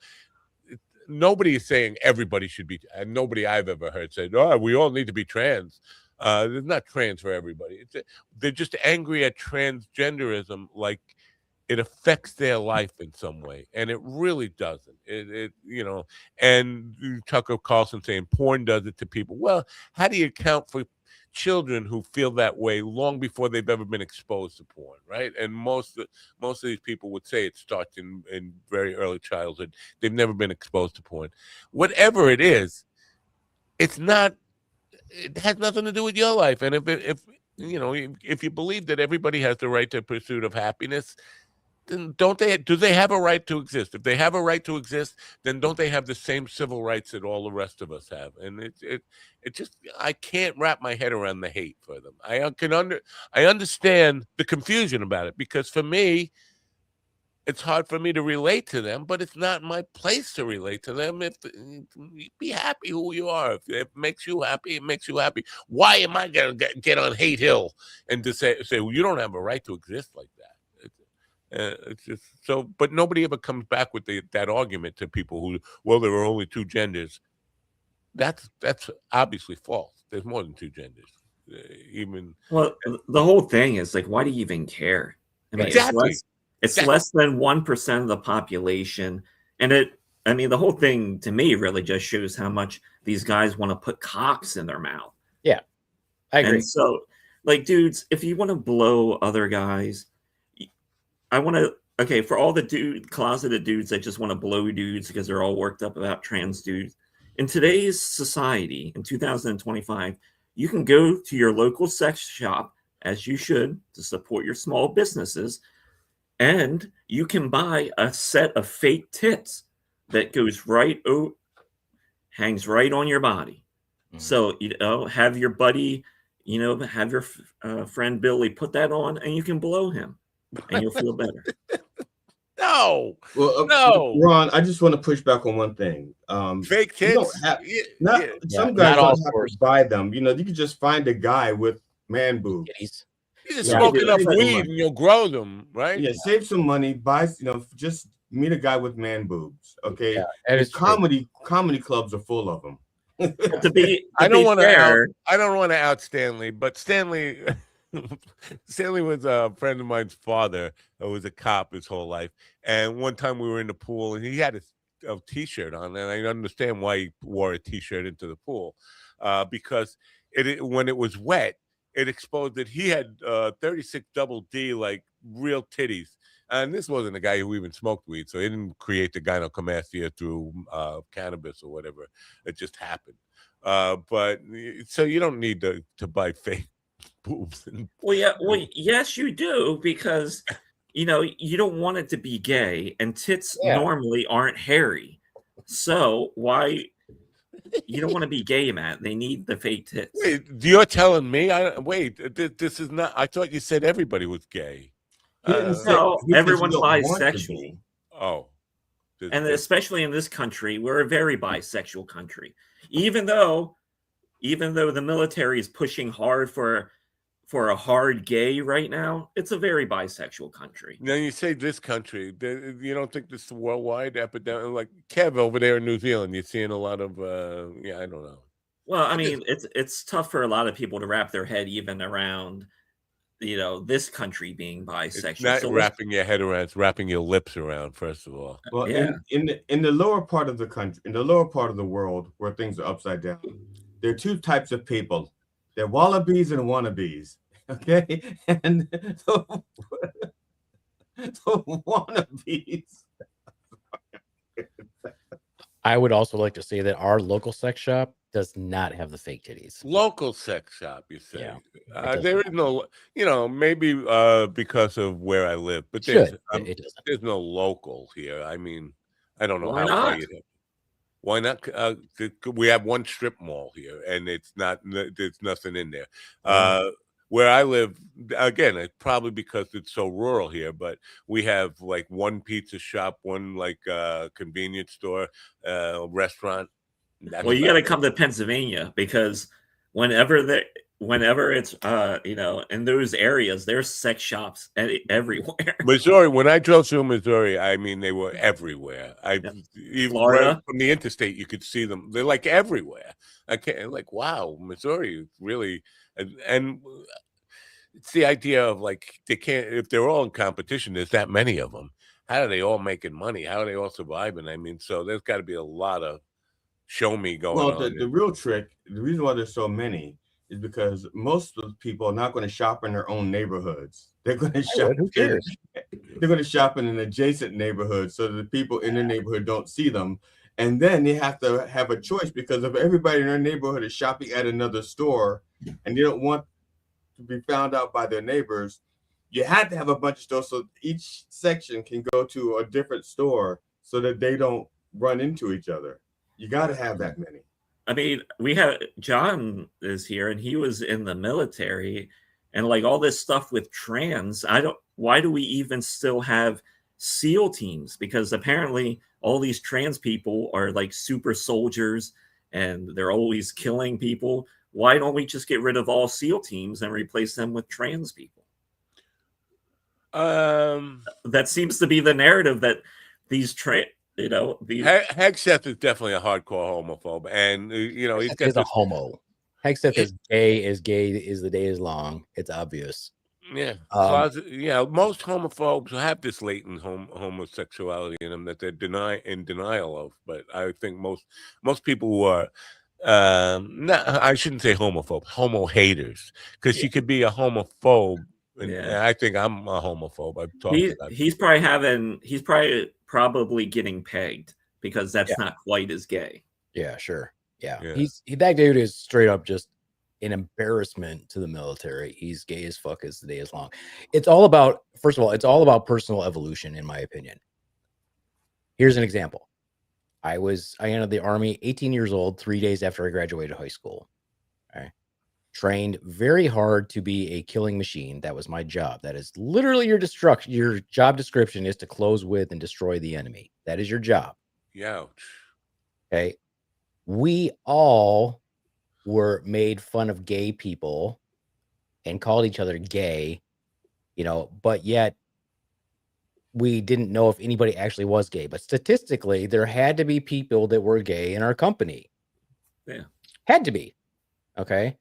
S4: Nobody is saying everybody should be, and nobody I've ever heard say, "Oh, we all need to be trans." There's not trans for everybody. They're just angry at transgenderism, like it affects their life in some way, and it really doesn't. And Tucker Carlson saying porn does it to people. Well, how do you account for children who feel that way long before they've ever been exposed to porn, right? And most of these people would say it starts in very early childhood. They've never been exposed to porn. Whatever it is, it has nothing to do with your life. And if you believe that everybody has the right to pursuit of happiness, then do they have a right to exist? If they have a right to exist, then don't they have the same civil rights that all the rest of us have? And it just, I can't wrap my head around the hate for them. I understand the confusion about it, because for me, it's hard for me to relate to them, but it's not my place to relate to them. Be happy who you are. If it makes you happy, it makes you happy. Why am I going to get on hate hill and to say, well, you don't have a right to exist like that? It's just so, but nobody ever comes back with that argument to people who, well, there are only two genders. That's obviously false. There's more than two genders. even.
S3: Well, the whole thing is like, why do you even care? I mean,
S4: Exactly.
S3: it's less than 1% of the population, and I mean, the whole thing to me really just shows how much these guys want to put cocks in their mouth.
S2: Yeah, I agree.
S3: And so, like, dudes, if you want to blow other guys, I want to. Okay, for all the closeted dudes that just want to blow dudes because they're all worked up about trans dudes, in today's society, in 2025, you can go to your local sex shop, as you should, to support your small businesses, and you can buy a set of fake tits that goes hangs right on your body. Mm-hmm. So, have your buddy, have your friend Billy put that on, and you can blow him, and you'll feel better.
S4: No.
S1: Well,
S4: no.
S1: Ron, I just want to push back on one thing.
S4: Fake tits.
S1: Some guys don't have to buy them. You can just find a guy with man boobs.
S4: You just smoke enough weed and you'll grow them, right?
S1: Yeah, save some money, buy, just meet a guy with man boobs. Okay.
S2: Yeah,
S1: comedy clubs are full of them.
S4: I don't want to out Stanley, but Stanley was a friend of mine's father who was a cop his whole life. And one time we were in the pool and he had a t-shirt on, and I understand why he wore a t-shirt into the pool, because when it was wet, it exposed that he had 36 double D, like real titties. And this wasn't a guy who even smoked weed, so he didn't create the gynecomastia through cannabis or whatever. It just happened. But so you don't need to buy fake boobs.
S3: Well, yes, you do, because you don't want it to be gay, and tits normally aren't hairy. So why? You don't want to be gay, Matt. They need the fake tits.
S4: Wait, you're telling me? This is not. I thought you said everybody was gay.
S3: No, everyone's bisexual.
S4: Oh,
S3: and especially in this country, we're a very bisexual country. Even though the military is pushing hard for a hard gay right now, it's a very bisexual country.
S4: Now you say this country, you don't think this is a worldwide epidemic? Like Kev over there in New Zealand, you're seeing a lot of I don't know.
S3: Well, I mean, it's tough for a lot of people to wrap their head even around this country being bisexual.
S4: It's not wrapping your head around, it's wrapping your lips around, first of all.
S1: Well, in the lower part of the country, in the lower part of the world where things are upside down, there are two types of people. They're wallabies and wannabes. Okay. And the wannabes.
S2: I would also like to say that our local sex shop does not have the fake titties.
S4: Local sex shop, you say?
S2: Yeah,
S4: there is no, maybe because of where I live, but there's no local here. I mean, I don't know
S3: Why
S4: how
S3: not?
S4: far you'd have. Why not? We have one strip mall here, and there's nothing in there. Where I live, again, it's probably because it's so rural here, but we have like one pizza shop, one like convenience store, restaurant.
S3: Well, you got to come to Pennsylvania, because whenever it's in those areas, there's sex shops everywhere.
S4: Missouri, when I drove through Missouri, I mean, they were everywhere. Even
S3: Florida,
S4: right from the interstate, you could see them. They're like everywhere. Wow, Missouri really, and it's the idea of like, they can't, if they're all in competition, there's that many of them. How are they all making money? How are they all surviving? I mean, so there's got to be a lot of show me going on.
S1: Well, the real trick, the reason why there's so many is because most of the people are not going to shop in their own neighborhoods. They're going to shop.
S2: Who cares?
S1: They're going to shop in an adjacent neighborhood so that the people in their neighborhood don't see them. And then they have to have a choice, because if everybody in their neighborhood is shopping at another store and they don't want to be found out by their neighbors, you had to have a bunch of stores so each section can go to a different store so that they don't run into each other. You got to have that many.
S3: I mean, John is here, and he was in the military, and like all this stuff with trans. Why do we even still have SEAL teams? Because apparently all these trans people are like super soldiers and they're always killing people. Why don't we just get rid of all SEAL teams and replace them with trans people? That seems to be the narrative, that these
S4: Hegseth is definitely a hardcore homophobe, and he's got
S2: a homo. Except as gay is the day is long. It's obvious.
S4: Yeah,
S2: Um,
S4: most homophobes have this latent homosexuality in them that they're in denial of. But I think most people who are, I shouldn't say homophobes, homo haters, because you could be a homophobe, and I think I'm a homophobe. I've talked about.
S3: He's probably getting pegged because that's not quite as gay.
S2: Yeah, sure. Yeah. That dude is straight up just an embarrassment to the military. He's gay as fuck as the day is long. It's all about, first of all, it's all about personal evolution, in my opinion. Here's an example. I entered the Army 18 years old, 3 days after I graduated high school. Okay. Trained very hard to be a killing machine. That was my job. That is literally your destruction. Your job description is to close with and destroy the enemy. That is your job.
S4: Yeah.
S2: Okay. We all were made fun of gay people and called each other gay, but yet we didn't know if anybody actually was gay. But statistically, there had to be people that were gay in our company.
S3: Yeah.
S2: Had to be. Okay.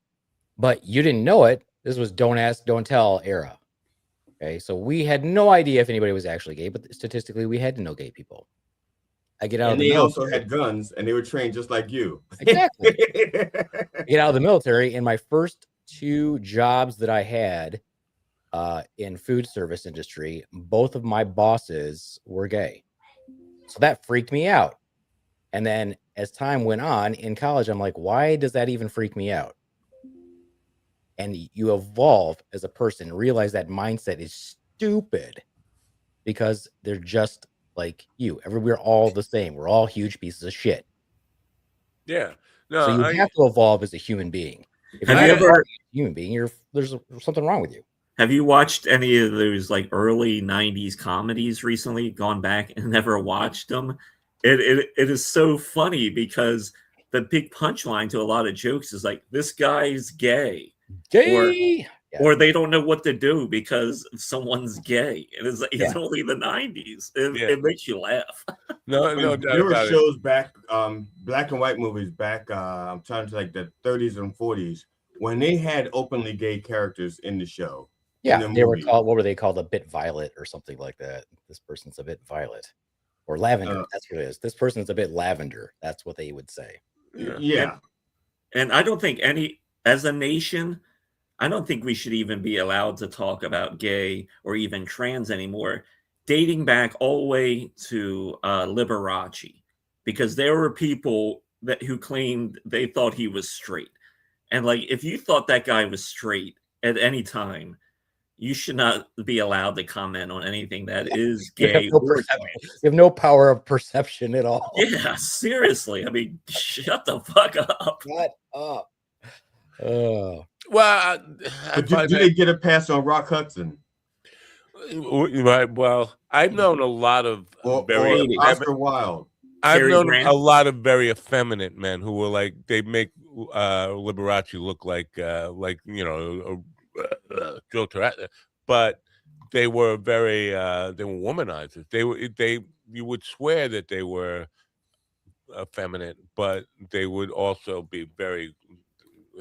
S2: But you didn't know it. This was don't ask, don't tell era. Okay. So we had no idea if anybody was actually gay, but statistically, we had to know gay people. I get out of the military.
S1: Also had guns, and they were trained just like you.
S2: Exactly. I get out of the military, and my first 2 jobs that I had in food service industry, both of my bosses were gay. So that freaked me out. And then as time went on in college, I'm like, why does that even freak me out? And you evolve as a person, realize that mindset is stupid because they're just like you. We're all the same. We're all huge pieces of shit.
S4: Yeah. No,
S2: so you have to evolve as a human being. If
S3: have
S2: you
S3: ever
S2: a human being, there's something wrong with you.
S3: Have you watched any of those like early 90s comedies recently? Gone back and never watched them? It is so funny because the big punchline to a lot of jokes is like, this guy's gay.
S2: Gay.
S3: Or they don't know what to do because someone's gay. It's only the 90s. It makes you laugh.
S4: No,
S1: there were shows back, black and white movies back. I'm trying to like the 30s and 40s when they had openly gay characters in the show.
S2: Yeah, they were called. What were they called? A bit violet or something like that. This person's a bit violet, or lavender. That's what it is. This person's a bit lavender. That's what they would say.
S1: Yeah.
S3: And I don't think as a nation, I don't think we should even be allowed to talk about gay or even trans anymore, dating back all the way to Liberace, because there were people who claimed they thought he was straight. And like, if you thought that guy was straight at any time, you should not be allowed to comment on anything that is gay.
S2: You have no power of perception at all.
S3: Yeah, seriously. I mean, shut the fuck up.
S2: Shut up.
S4: Well,
S1: do they get a pass on Rock Hudson?
S4: Right. Well, I've known a lot of
S1: Oscar Wilde.
S4: I've known a lot of very effeminate men who were like, they make Liberace look like Joe Turette, but they were very they were womanizers. You would swear that they were effeminate, but they would also be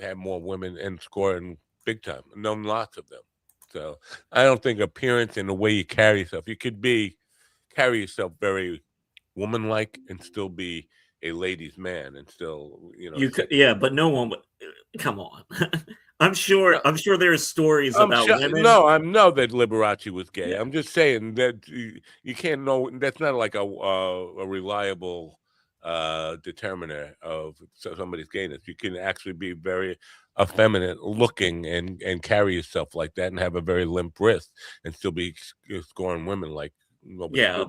S4: had more women and scoring big time. Known lots of them. So I don't think appearance and the way you carry yourself, you could carry yourself very woman-like and still be a ladies' man and still,
S3: you could, but no one would. Come on. I'm sure there's stories about women.
S4: No, I know that Liberace was gay. Yeah. I'm just saying that you can't know. That's not like a reliable determiner of somebody's gayness. You can actually be very effeminate looking and carry yourself like that and have a very limp wrist and still be scoring women like nobody.
S3: Yeah,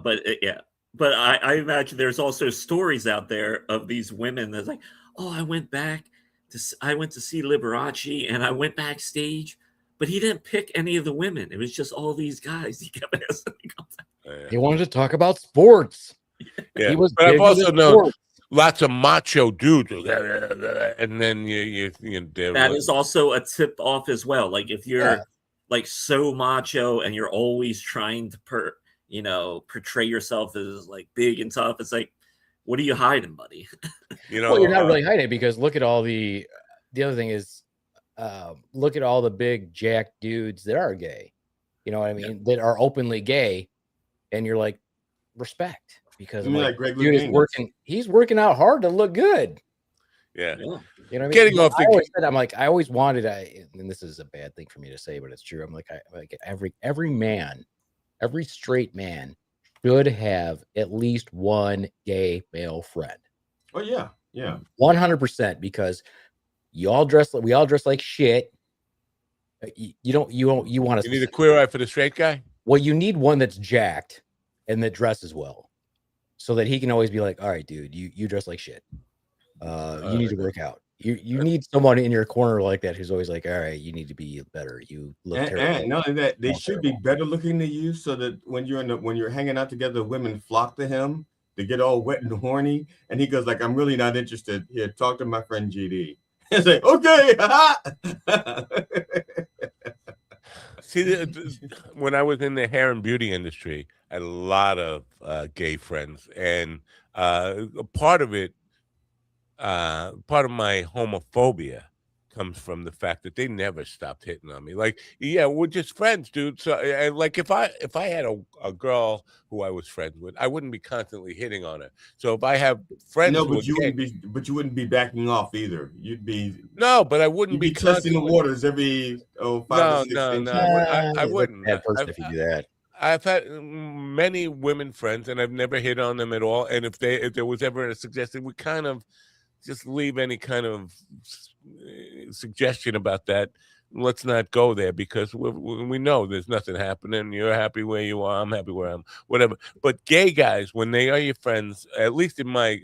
S3: but I imagine there's also stories out there of these women that's like, oh, I went to see Liberace and I went backstage, but he didn't pick any of the women. It was just all these guys he kept asking.
S2: He wanted to talk about sports.
S4: Yeah, but I've also known lots of macho dudes, and then
S3: that is also a tip off as well. Like if you're like so macho and you're always trying to portray yourself as like big and tough, it's like, what are you hiding, buddy?
S2: Well, you're not really hiding because look at all the the other thing is, look at all the big jack dudes that are gay. You know what I mean? That are openly gay, and you're like, respect, because like dude is working. He's working out hard to look good.
S4: Yeah.
S2: You know what I mean?
S4: Getting off the.
S2: I always said, I'm like, I always wanted. And this is a bad thing for me to say, but it's true. I'm like, every man, every straight man should have at least one gay male friend.
S1: Oh yeah, yeah,
S2: 100%, because we all dress like shit. You want to.
S4: You need a queer eye for the straight guy.
S2: Well, you need one that's jacked and that dresses well, so that he can always be like, all right, dude, you dress like shit. You need to work out. You need someone in your corner like that who's always like, all right, you need to be better. You look terrible.
S1: And not only that, they should be better looking than you, so that when you're hanging out together, women flock to him. They get all wet and horny, and he goes like, I'm really not interested. Here, talk to my friend GD. It's like, okay.
S4: See, when I was in the hair and beauty industry, I had a lot of gay friends, and part of my homophobia comes from the fact that they never stopped hitting on me. Like, yeah, we're just friends, dude. So, like, if I had a girl who I was friends with, I wouldn't be constantly hitting on her. So if I have friends,
S1: no, but you wouldn't be backing off either. You'd be
S4: but I wouldn't be
S1: testing the waters every 5 or 6 inches.
S4: I wouldn't.
S2: Bad person if you do that.
S4: I've had many women friends, and I've never hit on them at all. And if there was ever a suggestion, we kind of just leave any kind of suggestion about that. Let's not go there, because we know there's nothing happening. You're happy where you are. I'm happy where I'm. Whatever. But gay guys, when they are your friends, at least in my,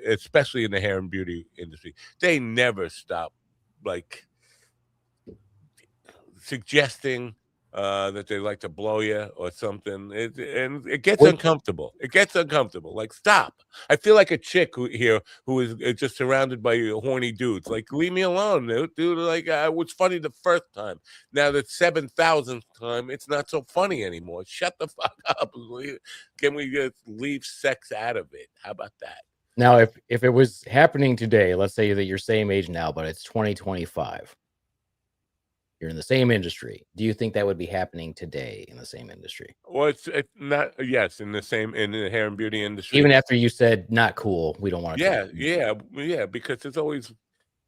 S4: especially in the hair and beauty industry, they never stop, like, suggesting that they like to blow you or something, and it gets uncomfortable. It gets uncomfortable. Like, stop. I feel like a chick who is just surrounded by horny dudes. Like, leave me alone, dude. Like, it was funny the first time. Now the 7,000th time, it's not so funny anymore. Shut the fuck up. Can we just leave sex out of it? How about that?
S2: Now, if it was happening today, let's say that you're same age now, but it's 2025. You're in the same industry. Do you think that would be happening today in the same industry?
S4: Well, it's not. Yes, in the hair and beauty industry.
S2: Even after you said not cool, we don't want to.
S4: Yeah. Because there's always,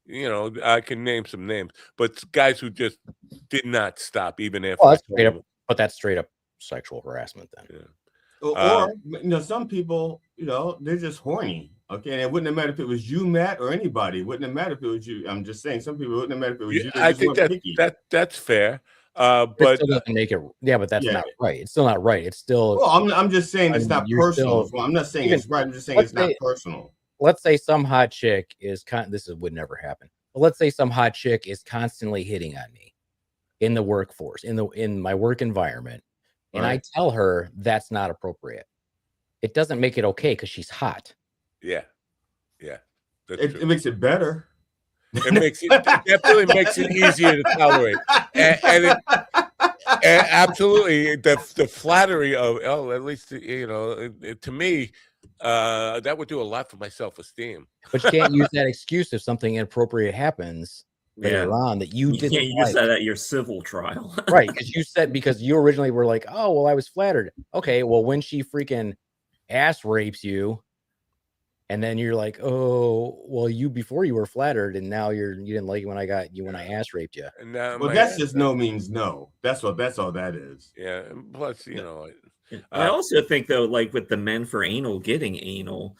S4: I can name some names, but guys who just did not stop even after.
S2: Well, that's straight up sexual harassment then.
S1: Yeah. Or some people, they're just horny. Okay, and it wouldn't have mattered if it was you, Matt, or anybody. It wouldn't have mattered if it was you. I'm just saying, some people wouldn't have mattered if it was you.
S4: I think that's fair. But
S2: it still doesn't make it. Yeah, but that's not right. It's still not right. It's still.
S1: Well, I'm just saying it's not personal. I'm not saying it's right. I'm just saying it's not personal.
S2: Let's say some hot chick is would never happen. But let's say some hot chick is constantly hitting on me in the workforce, in my work environment, and I tell her that's not appropriate. It doesn't make it okay because she's hot.
S4: Yeah.
S1: It makes it better.
S4: It definitely makes it easier to tolerate, and absolutely the flattery of at least to me that would do a lot for my self-esteem.
S2: But you can't use that excuse if something inappropriate happens later on that you didn't.
S3: Can't use that at your civil trial,
S2: right? Because you originally were like, oh well, I was flattered. Okay, well when she freaking ass rapes you. And then you're like, oh, well, before you were flattered, and now you didn't like it when I ass raped you.
S1: Well, that's just no means no. That's all that is.
S4: Yeah. Plus,
S3: I also think though, like with the men for anal getting anal,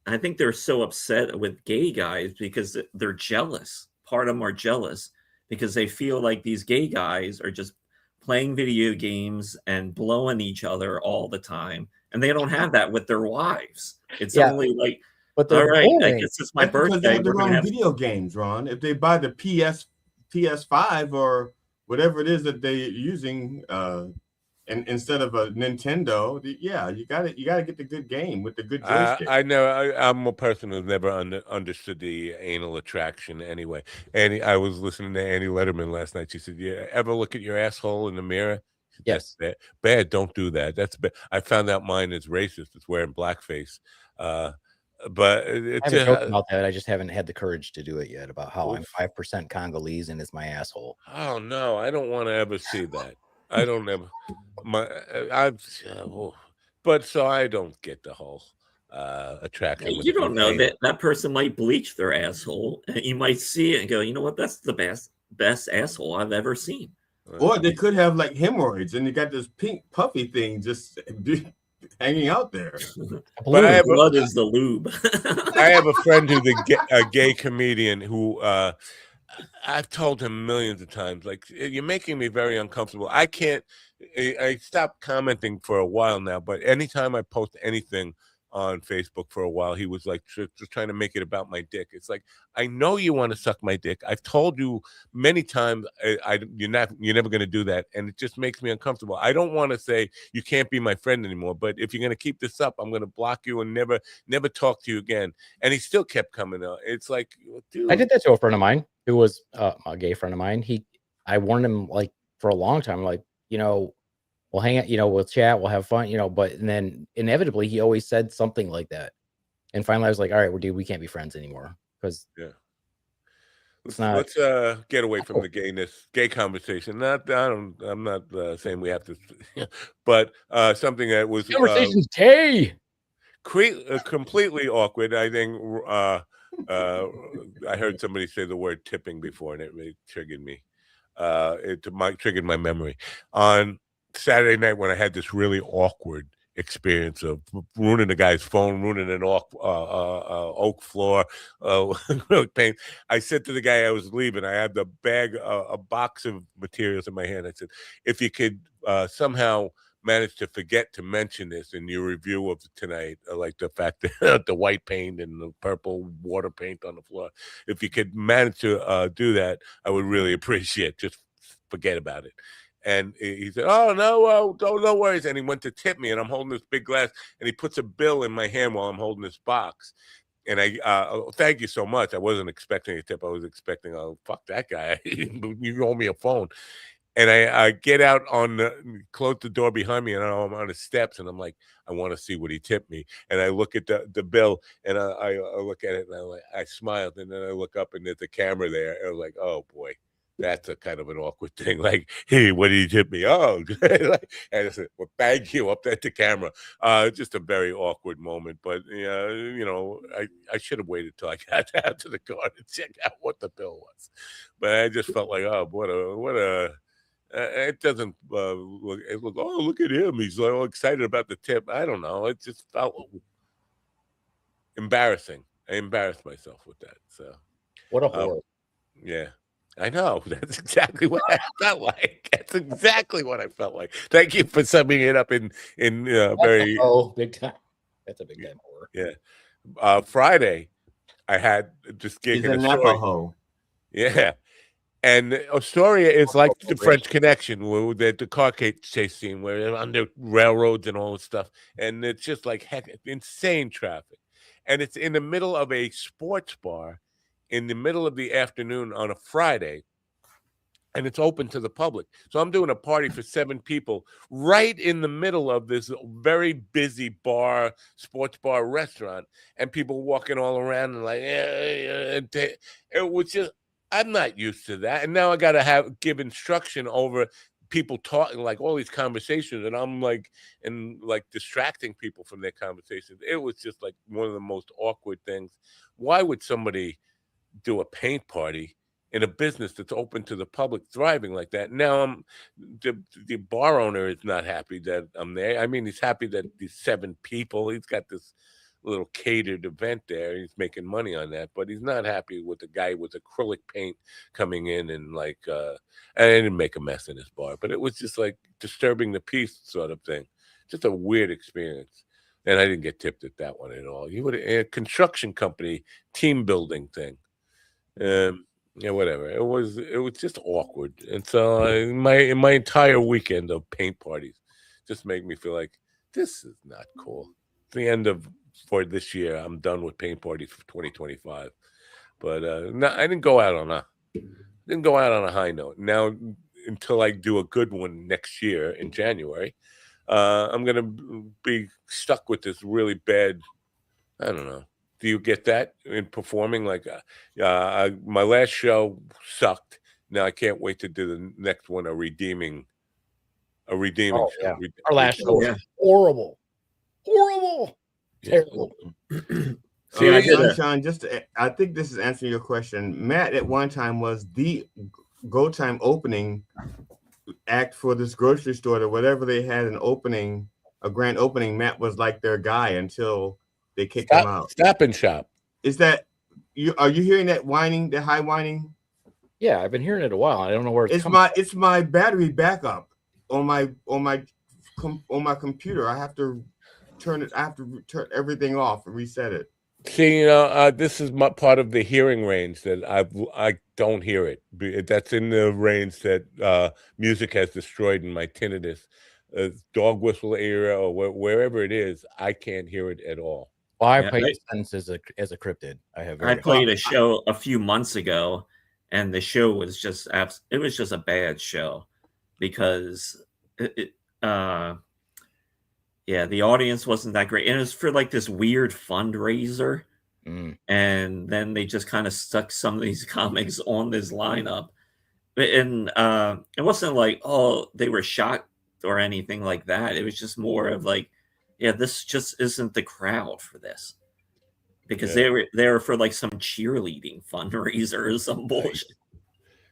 S3: I think they're so upset with gay guys because they're jealous. Part of them are jealous because they feel like these gay guys are just playing video games and blowing each other all the time. And they don't have that with their wives. It's only like, but all right, I guess it's my birthday.
S1: They're on video games, Ron. If they buy the PS5 or whatever it is that they're using, and instead of a Nintendo, you gotta get the good game with the good joystick.
S4: I know. I'm a person who's never understood the anal attraction anyway. And I was listening to Annie Letterman last night. She said, "You ever look at your asshole in the mirror?"
S2: Yes.
S4: That's bad. Don't do that. That's bad. I found out mine is racist. It's wearing blackface. But
S2: I
S4: it's
S2: have a joke about that. I just haven't had the courage to do it yet. About how I'm 5% Congolese and it's my asshole.
S4: oh no, I don't want to ever see that. I don't ever I've but so I don't get the whole attraction.
S3: You don't know that person might bleach their asshole, and you might see it and go, you know what? That's the best asshole I've ever seen.
S1: Or they could have like hemorrhoids, and you got this pink puffy thing just hanging out there.
S3: But blood is the lube.
S4: I have a friend who's a gay comedian who I've told him millions of times, like, you're making me very uncomfortable. I stopped commenting for a while now, but anytime I post anything on Facebook for a while, he was like just trying to make it about my dick. It's like, I know you want to suck my dick. I've told you many times you're never going to do that, and it just makes me uncomfortable. I don't want to say you can't be my friend anymore, but if you're going to keep this up, I'm going to block you and never talk to you again. And he still kept coming out. It's like, dude.
S2: I did that to a friend of mine who was a gay friend of mine. I warned him like for a long time, like, we'll hang out, we'll chat, we'll have fun, but and then inevitably he always said something like that. And finally I was like, all right, dude, we can't be friends anymore. Because
S4: let's get away from the gay conversation. I'm not saying we have to, but something that was
S2: conversation's gay.
S4: Completely awkward. I think I heard somebody say the word tipping before, and it really triggered me. It triggered my memory on Saturday night when I had this really awkward experience of ruining a guy's phone, ruining an oak floor, really pain. I said to the guy I was leaving, I had the bag, a box of materials in my hand. I said, if you could somehow manage to forget to mention this in your review of tonight, like the fact that the white paint and the purple water paint on the floor, if you could manage to do that, I would really appreciate it. Just forget about it. And he said, oh, no, no worries. And he went to tip me, and I'm holding this big glass, and he puts a bill in my hand while I'm holding this box. And I thank you so much. I wasn't expecting a tip. I was expecting, oh, fuck that guy. You owe me a phone. And I get out close the door behind me, and I'm on the steps, and I'm like, I want to see what he tipped me. And I look at the bill, and I look at it, and I smiled, and then I look up, and there's a camera there. And I was like, oh boy, that's a kind of an awkward thing. Like, hey, what did he tip me? Oh, and I said, well, thank you, up at the camera. Just a very awkward moment, but I should have waited till I got down to the car to check out what the bill was. But I just felt like, oh, what a. It doesn't look. Oh, look at him! He's all excited about the tip. I don't know. It just felt embarrassing. I embarrassed myself with that. So,
S2: what a whore!
S4: Yeah, I know. That's exactly what I felt like. That's exactly what I felt like. Thank you for summing it up in very
S2: big time. That's a big time whore.
S4: Yeah. Friday, I had this gig in
S1: Navajo.
S4: Yeah. And Astoria is like the French Connection, where the car chase scene, where they're under railroads and all this stuff. And it's just like insane traffic. And it's in the middle of a sports bar in the middle of the afternoon on a Friday. And it's open to the public. So I'm doing a party for 7 people right in the middle of this very busy bar, sports bar restaurant. And people walking all around and like, it was just, I'm not used to that. And now I got to give instruction over people talking, like all these conversations. And I'm like distracting people from their conversations. It was just like one of the most awkward things. Why would somebody do a paint party in a business that's open to the public, thriving like that? Now the bar owner is not happy that I'm there. I mean, he's happy that these 7 people, he's got this little catered event there. He's making money on that, but he's not happy with the guy with acrylic paint coming in and like, I didn't make a mess in his bar, but it was just like disturbing the peace sort of thing. Just a weird experience. And I didn't get tipped at that one at all. You would a construction company team building thing. Yeah, whatever. It was just awkward. And so my entire weekend of paint parties just made me feel like this is not cool. It's the end of for this year. I'm done with paint parties for 2025. But no, I didn't go out on a high note. Now until I do a good one next year in January, I'm gonna be stuck with this really bad, I don't know, Do you get that in performing? Like, my last show sucked. Now I can't wait to do the next one, a redeeming
S2: Oh,
S4: show.
S2: yeah. Our last show was
S3: Yeah.
S2: horrible. Terrible.
S3: See,
S1: Sunshine, I think this is answering your question. Matt at one time was the go time opening act for this grocery store or whatever. They had a grand opening. Matt was like their guy until they kicked him out.
S4: Stop and Shop.
S1: Is that you? Are you hearing that whining, that high whining?
S2: Yeah, I've been hearing it a while. I don't know where
S1: It's my battery backup on my computer. I have to turn everything off and reset it.
S4: See, this is part of the hearing range that I don't hear it. That's in the range that music has destroyed in my tinnitus, dog whistle area or wherever it is. I can't hear it at all.
S2: Well, I played Sense as a cryptid.
S3: I played a show a few months ago, and the show was just a bad show because the audience wasn't that great, and it was for like this weird fundraiser. And then they just kind of stuck some of these comics on this lineup, and it wasn't like, oh, they were shocked or anything like that. It was just more of like, yeah, this just isn't the crowd for this, because they were for like some cheerleading fundraiser or some bullshit.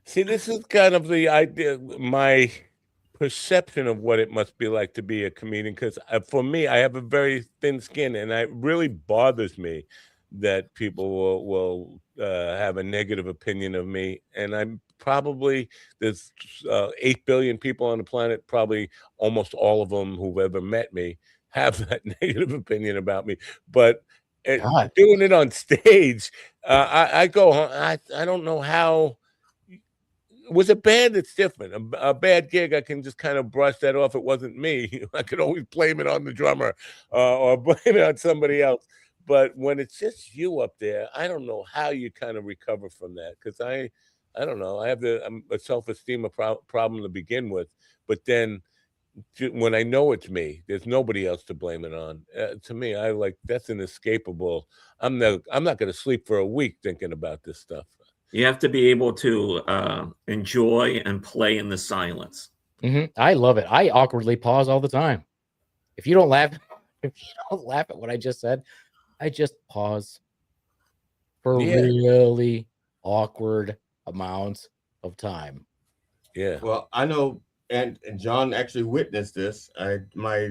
S4: See, this is kind of the idea, my perception of what it must be like to be a comedian, because for me, I have a very thin skin, and it really bothers me that people will have a negative opinion of me. And I'm probably, there's 8 billion people on the planet, probably almost all of them who've ever met me have that negative opinion about me. But doing it on stage, I don't know how. With a band, it's different. A bad gig, I can just kind of brush that off. It wasn't me. I could always blame it on the drummer or blame it on somebody else. But when it's just you up there, I don't know how you kind of recover from that, because I don't know. I have a self-esteem problem to begin with, but then when I know it's me, there's nobody else to blame it on. To me, that's inescapable. I'm not going to sleep for a week thinking about this stuff.
S3: You have to be able to enjoy and play in the silence.
S2: I love it. I awkwardly pause all the time. If you don't laugh at what I just said, I just pause for really awkward amounts of time.
S4: Yeah.
S1: Well, I know, and John actually witnessed this. My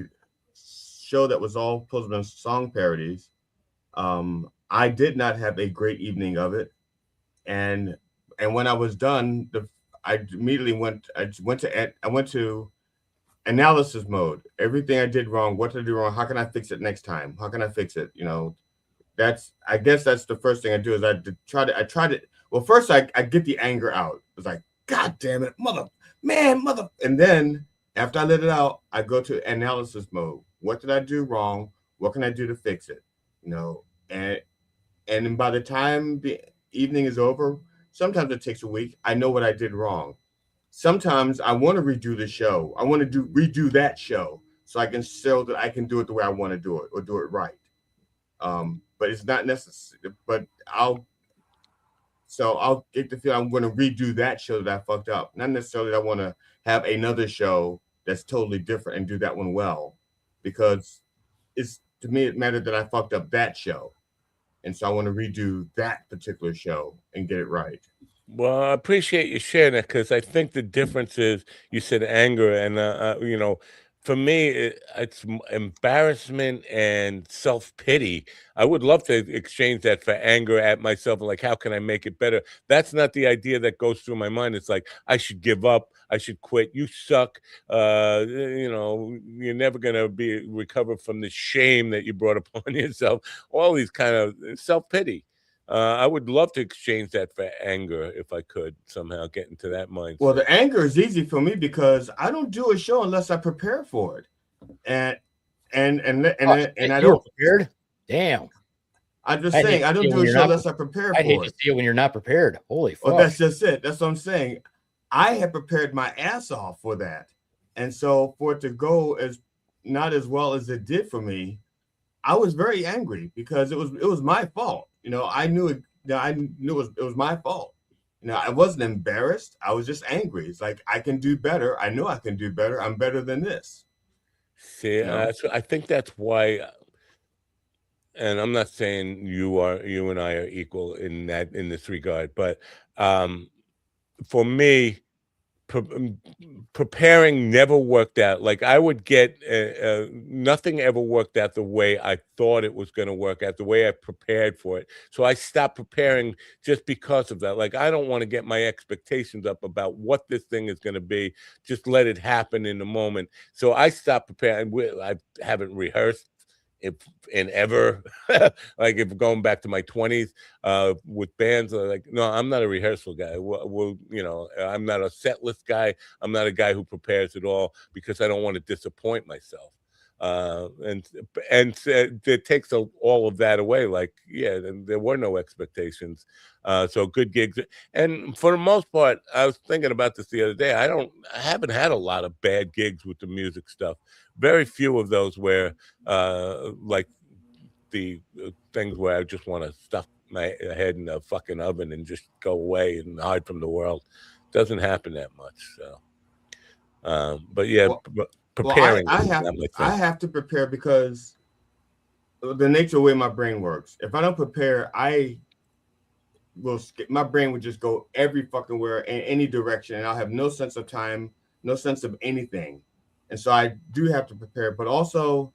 S1: show that was all Postman song parodies. I did not have a great evening of it, and when I was done, I immediately went to analysis mode. Everything I did wrong, what did I do wrong? How can I fix it next time? How can I fix it? I guess that's the first thing I do is I try to. Well, first I get the anger out. It's like, God damn it, mother. And then after I let it out, I go to analysis mode. What did I do wrong? What can I do to fix it? And then by the time the evening is over, sometimes it takes a week. I know what I did wrong. Sometimes I want to redo the show. I want to redo that show so I can show that I can do it the way I want to do it or do it right. But it's not necessary. But I'll get the feel I'm going to redo that show that I fucked up. Not necessarily that I want to have another show that's totally different and do that one well, because to me it mattered that I fucked up that show, and so I want to redo that particular show and get it right.
S4: Well, I appreciate you sharing that, because I think the difference is, you said anger, and for me, it's embarrassment and self-pity. I would love to exchange that for anger at myself, and like, how can I make it better? That's not the idea that goes through my mind. It's like, I should give up. I should quit. You suck. You're never going to recover from the shame that you brought upon yourself. All these kind of self-pity. I would love to exchange that for anger if I could somehow get into that mindset.
S1: Well, the anger is easy for me because I don't do a show unless I prepare for it, and I don't
S2: prepared. Damn.
S1: I'm just saying I don't do a show unless I prepare for it.
S2: I hate to see it when you're not prepared. Holy fuck.
S1: Well, that's just it. That's what I'm saying. I have prepared my ass off for that, and so for it to go not as well as it did for me, I was very angry because it was my fault. You know, I knew it. I knew it was my fault. You know, I wasn't embarrassed. I was just angry. It's like, I can do better. I know I can do better. I'm better than this.
S4: See,
S1: You know?
S4: I think that's why. And I'm not saying you and I are equal in this regard, but for me, preparing never worked out. Like I would get nothing ever worked out the way I thought it was going to work out, the way I prepared for it. So I stopped preparing just because of that. Like I don't want to get my expectations up about what this thing is going to be. Just let it happen in the moment. So I stopped preparing. I haven't rehearsed ever like if going back to my 20s with bands, like, no, I'm not a rehearsal guy. Well, you know, I'm not a set list guy. I'm not a guy who prepares at all because I don't want to disappoint myself. And it takes all of that away. Like, yeah, there were no expectations. So good gigs. And for the most part, I was thinking about this the other day. I haven't had a lot of bad gigs with the music stuff. Very few of those where like the things where I just want to stuff my head in a fucking oven and just go away and hide from the world. Doesn't happen that much. So, but yeah, preparing.
S1: Well, I have to prepare because the nature of the way my brain works. If I don't prepare, my brain would just go every fucking where in any direction, and I'll have no sense of time, no sense of anything. And so I do have to prepare, but also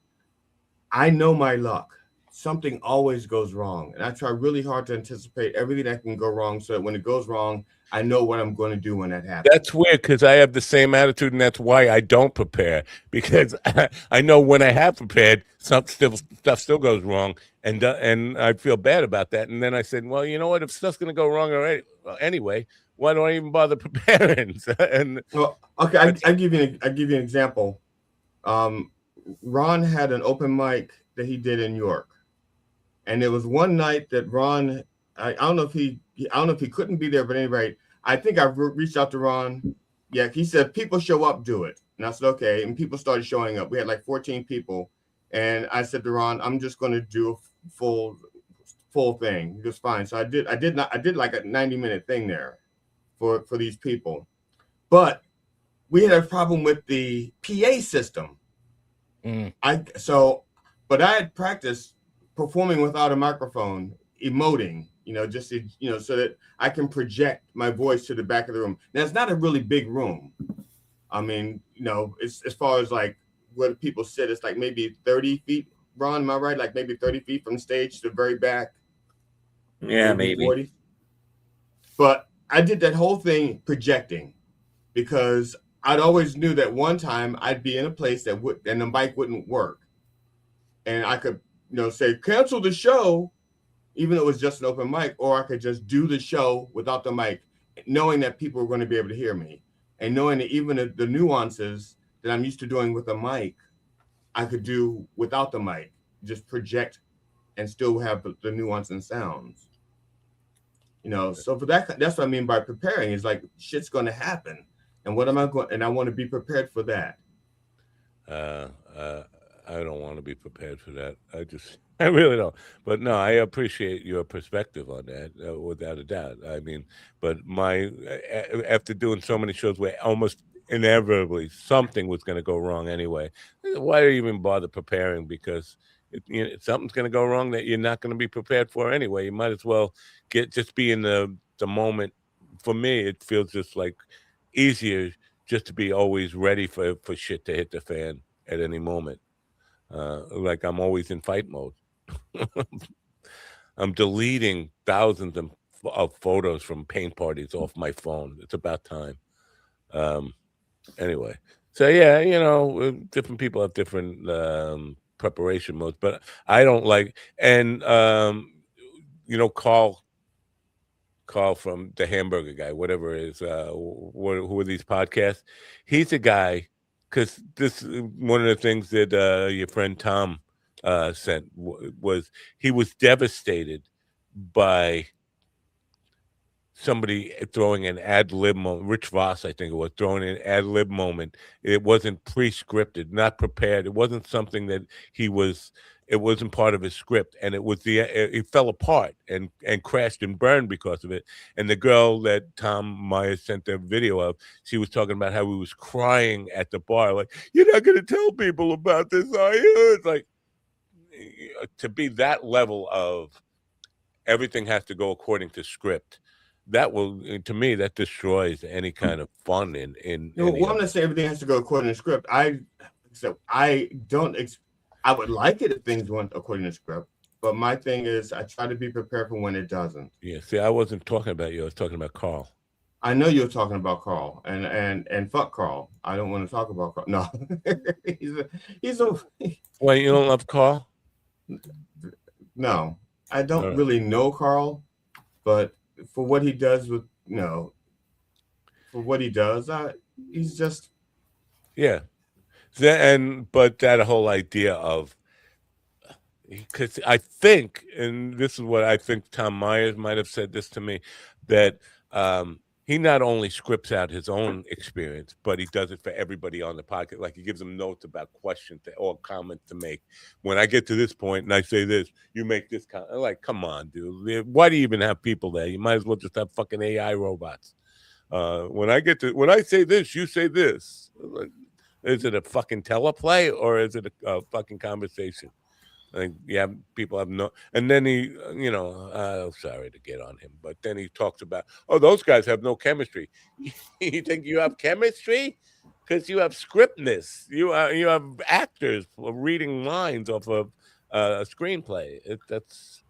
S1: I know my luck. Something always goes wrong. And I try really hard to anticipate everything that can go wrong so that when it goes wrong, I know what I'm going to do when that happens.
S4: That's weird because I have the same attitude, and that's why I don't prepare, because I know when I have prepared, stuff still goes wrong, and I feel bad about that. And then I said, well, you know what? If stuff's going to go wrong already, anyway, why don't I even bother preparing? And
S1: well, okay, I give you an example. Ron had an open mic that he did in New York, and there was one night that Ron, I don't know if he couldn't be there, but anyway, I think I reached out to Ron. Yeah, he said people show up, do it, and I said okay, and people started showing up. We had like 14 people, and I said to Ron, I'm just going to do a full thing. He goes, fine. So I did like a 90-minute thing there for these people, but we had a problem with the PA system. But I had practiced performing without a microphone, emoting, just so that I can project my voice to the back of the room. Now it's not a really big room. I mean, it's as far as like where people sit, it's like maybe 30 feet. Ron, am I right? Like maybe 30 feet from the stage to the very back.
S3: Yeah, maybe
S1: 40. But I did that whole thing projecting because I'd always knew that one time I'd be in a place and the mic wouldn't work. And I could, say, cancel the show, even though it was just an open mic, or I could just do the show without the mic, knowing that people were going to be able to hear me. And knowing that even the nuances that I'm used to doing with a mic, I could do without the mic, just project and still have the nuance and sounds. So for that's what I mean by preparing, is like shit's going to happen. And what am I going? And I want to be prepared for that.
S4: I don't want to be prepared for that. I really don't. But no, I appreciate your perspective on that, without a doubt. I mean, but after doing so many shows where almost inevitably something was going to go wrong anyway, why even bother preparing? Because something's going to go wrong that you're not going to be prepared for anyway. You might as well just be in the moment. For me, it feels just like easier just to be always ready for shit to hit the fan at any moment. Like I'm always in fight mode. I'm deleting thousands of photos from paint parties off my phone. It's about time. Anyway, so yeah, different people have different preparation modes, but I don't like, and Carl from the Hamburger Guy, whatever it is, who are these podcasts? He's a guy, because this one of the things that your friend Tom sent was he was devastated by somebody throwing an ad lib moment. Rich Voss, I think it was, throwing an ad lib moment. It wasn't pre-scripted, not prepared. It wasn't something that he was it wasn't part of his script, and it fell apart and crashed and burned because of it. And the girl that Tom Myers sent the video of, she was talking about how he was crying at the bar, like, "You're not going to tell people about this, are you?" It's like, to be that level of everything has to go according to script. That will, to me, that destroys any kind of fun in.
S1: Well, I'm not saying everything has to go according to script. I would like it if things went according to script, but my thing is I try to be prepared for when it doesn't.
S4: Yeah, see, I wasn't talking about you. I was talking about Carl.
S1: I know you're talking about Carl, and fuck Carl. I don't want to talk about Carl. No, he's a.
S4: Wait, you don't love Carl?
S1: No, I don't really know Carl, but for what he does he's just.
S4: Yeah. But that whole idea of, because I think, and this is what I think Tom Myers might have said this to me, that he not only scripts out his own experience, but he does it for everybody on the podcast. Like, he gives them notes about questions or comments to make. When I get to this point and I say this, you make this comment. Like, come on, dude. Why do you even have people there? You might as well just have fucking AI robots. When I say this, you say this. Is it a fucking teleplay or is it a fucking conversation? Like, people have no, and then he, sorry to get on him, but then he talks about, those guys have no chemistry. You think you have chemistry? Because you have scriptness. You have actors reading lines off of a screenplay.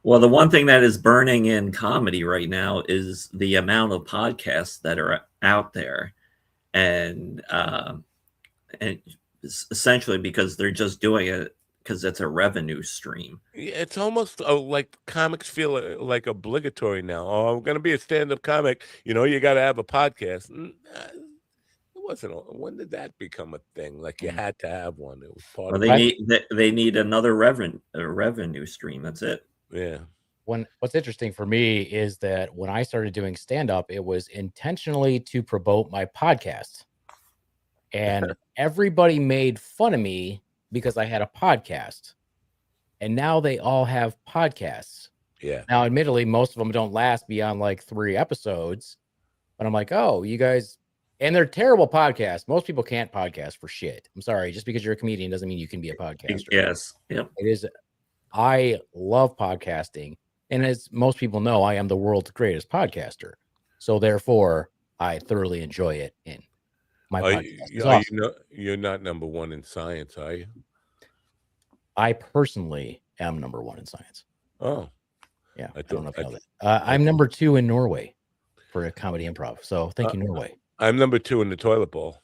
S3: Well, the one thing that is burning in comedy right now is the amount of podcasts that are out there, and essentially because they're just doing it because it's a revenue stream.
S4: It's almost like comics feel like obligatory now. Oh, I'm going to be a stand-up comic. You got to have a podcast. It wasn't. When did that become a thing? Like, you had to have one. It was part of.
S3: They need another revenue stream. That's it.
S4: Yeah.
S2: What's interesting for me is that when I started doing stand-up, it was intentionally to promote my podcast. And everybody made fun of me because I had a podcast. And now they all have podcasts.
S4: Yeah.
S2: Now, admittedly, most of them don't last beyond like 3 episodes. But I'm like, oh, you guys, and they're terrible podcasts. Most people can't podcast for shit. I'm sorry. Just because you're a comedian doesn't mean you can be a podcaster.
S3: Yes. Yep.
S2: It is. I love podcasting. And as most people know, I am the world's greatest podcaster. So therefore, I thoroughly enjoy it. And my podcast is awesome.
S4: You're not number 1 in science, are you?
S2: I personally am number 1 in science.
S4: Oh.
S2: Yeah. I don't know if you know that. I'm number 2 in Norway for a comedy improv. So thank you, Norway.
S4: I'm number 2 in the toilet bowl.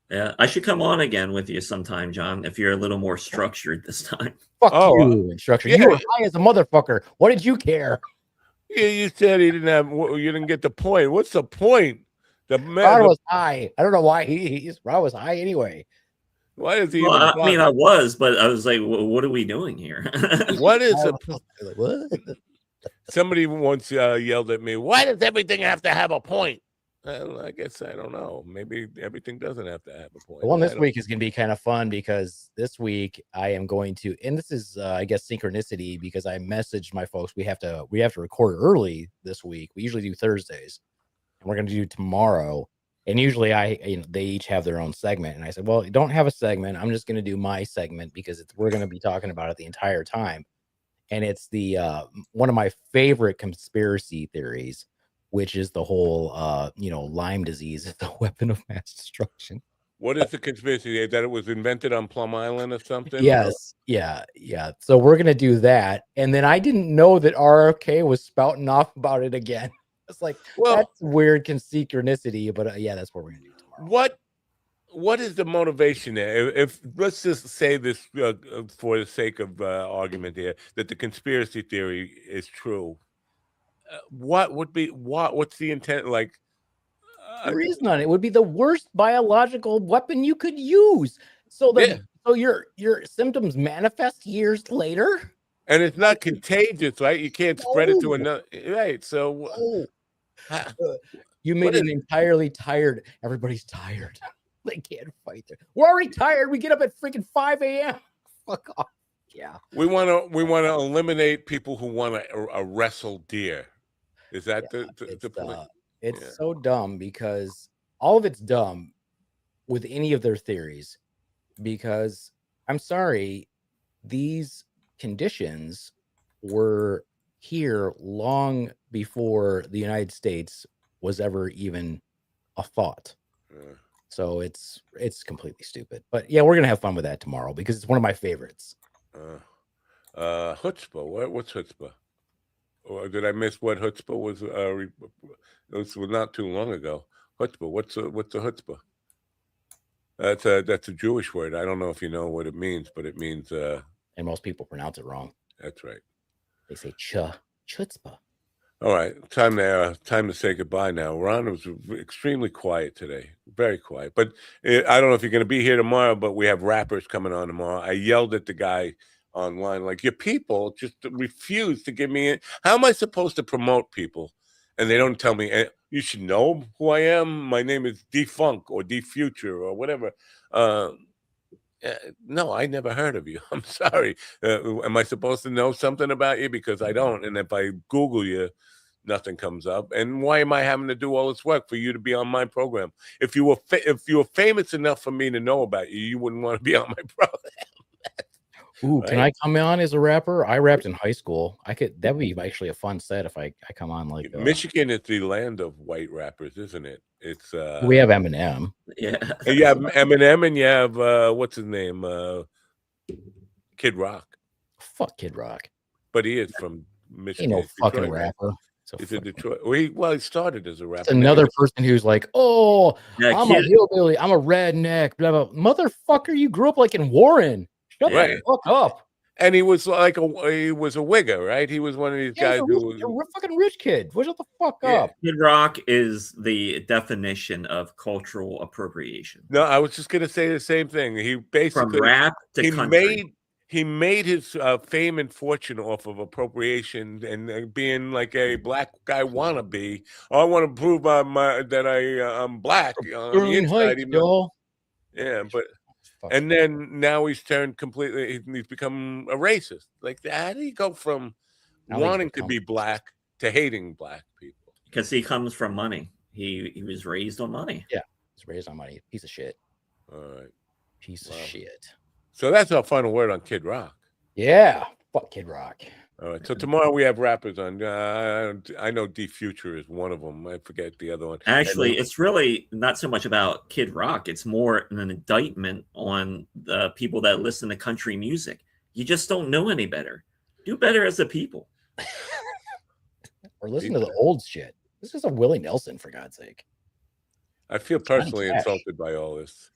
S3: Yeah, I should come on again with you sometime, John, if you're a little more structured this time.
S2: Fuck you, and structured. Yeah. You were high as a motherfucker. What did you care?
S4: Yeah, you said you didn't get the point. What's the point?
S2: Rod was high. I don't know why Rod was high anyway.
S4: Why is he?
S3: Well, I mean, I was, but I was like, what are we doing here?
S4: What is what? Somebody once yelled at me, why does everything have to have a point? I guess I don't know. Maybe everything doesn't have to have a point.
S2: The one this week is going to be kind of fun because this week I am going to, and this is, I guess, synchronicity because I messaged my folks. We have to record early this week. We usually do Thursdays, and we're going to do tomorrow. And usually they each have their own segment. And I said, well, you don't have a segment. I'm just going to do my segment because we're going to be talking about it the entire time. And it's the one of my favorite conspiracy theories, which is the whole, Lyme disease is the weapon of mass destruction.
S4: What is the conspiracy? That it was invented on Plum Island or something?
S2: Yes. Yeah. So we're going to do that. And then I didn't know that RFK was spouting off about it again. It's like, that's weird synchronicity, but that's what we're going to do tomorrow.
S4: What is the motivation there? If let's just say this for the sake of argument here, that the conspiracy theory is true. What's the intent? Like,
S2: there is none. It would be the worst biological weapon you could use. So that so your symptoms manifest years later,
S4: and it's not contagious, right? You can't spread it to another, right? So
S2: you made it entirely tired. Everybody's tired. They can't fight there. We're already tired. We get up at freaking 5 a.m. Fuck off. Yeah.
S4: We want to eliminate people who want to wrestle deer. Is that the point?
S2: It's so dumb because all of it's dumb with any of their theories, because I'm sorry, these conditions were here long before the United States was ever even a thought. So it's completely stupid. But yeah, we're gonna have fun with that tomorrow because it's one of my favorites.
S4: Chutzpah. What's chutzpah? Or did I miss what chutzpah was? This was not too long ago. Chutzpah. What's a chutzpah? That's a Jewish word. I don't know if you know what it means, but it means.
S2: And most people pronounce it wrong.
S4: That's right.
S2: They say chutzpah.
S4: All right, time to say goodbye now. Ron was extremely quiet today, very quiet. But I don't know if you're going to be here tomorrow, but we have rappers coming on tomorrow. I yelled at the guy online, like, your people just refuse to give me it. How am I supposed to promote people? And they don't tell me, you should know who I am. My name is D-Funk or D-Future or whatever. No, I never heard of you. I'm sorry. Am I supposed to know something about you? Because I don't. And if I Google you, nothing comes up. And why am I having to do all this work for you to be on my program? If you were famous enough for me to know about you, you wouldn't want to be on my program.
S2: Ooh, right? Can I come on as a rapper? I rapped in high school. That would be actually a fun set if I come on. Like
S4: Michigan is the land of white rappers, isn't it? It's
S2: we have Eminem.
S3: Yeah.
S4: You have Eminem and you have what's his name? Kid Rock.
S2: Fuck Kid Rock.
S4: But he is from Michigan.
S2: Ain't no fucking rapper.
S4: He's a Detroit. Well, he started as a rapper.
S2: It's another person who's like, oh, yeah, I'm a hillbilly. I'm a redneck. Blah, blah. Motherfucker, you grew up like in Warren. Shut the fuck up.
S4: And he was like he was a wigger, right? He was one of these guys who was
S2: a fucking rich kid. Shut the fuck up.
S3: Kid Rock is the definition of cultural appropriation.
S4: No, I was just gonna say the same thing. He basically
S3: from rap to country.
S4: He made his fame and fortune off of appropriation and being like a black guy wannabe. Oh, I want to prove that I'm black on the inside. Yeah, but and then now he's turned completely. He's become a racist. Like, how do you go from wanting to be black to hating black people?
S3: Because he comes from money. He was raised on money.
S2: Yeah, he's raised on money. Piece of shit.
S4: All right,
S2: piece of shit.
S4: So that's our final word on Kid Rock.
S2: Yeah, fuck Kid Rock.
S4: All right. So tomorrow we have rappers on. I know D-Future is one of them. I forget the other one.
S3: Actually, it's really not so much about Kid Rock. It's more an indictment on the people that listen to country music. You just don't know any better. Do better as a people.
S2: Or listen to the old shit. This is a Willie Nelson, for God's sake.
S4: I feel personally insulted by all this.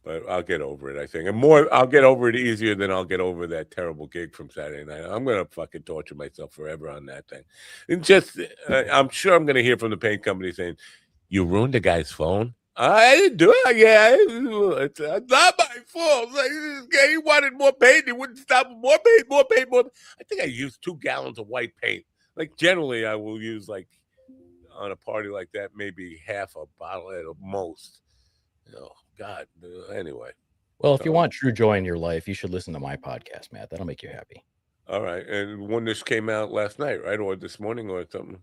S4: But I'll get over it, I think. And I'll get over it easier than I'll get over that terrible gig from Saturday night. I'm going to fucking torture myself forever on that thing. And just, I'm sure I'm going to hear from the paint company saying, you ruined the guy's phone? I didn't do it. Yeah, it's not my fault. Like, he wanted more paint. He wouldn't stop. More paint. I think I used 2 gallons of white paint. Like, generally, I will use, like, on a party like that, maybe half a bottle at most. Oh, God. Anyway.
S2: Well, if you want true joy in your life, you should listen to my podcast, Matt. That'll make you happy.
S4: All right. And when this came out last night, right? Or this morning or something?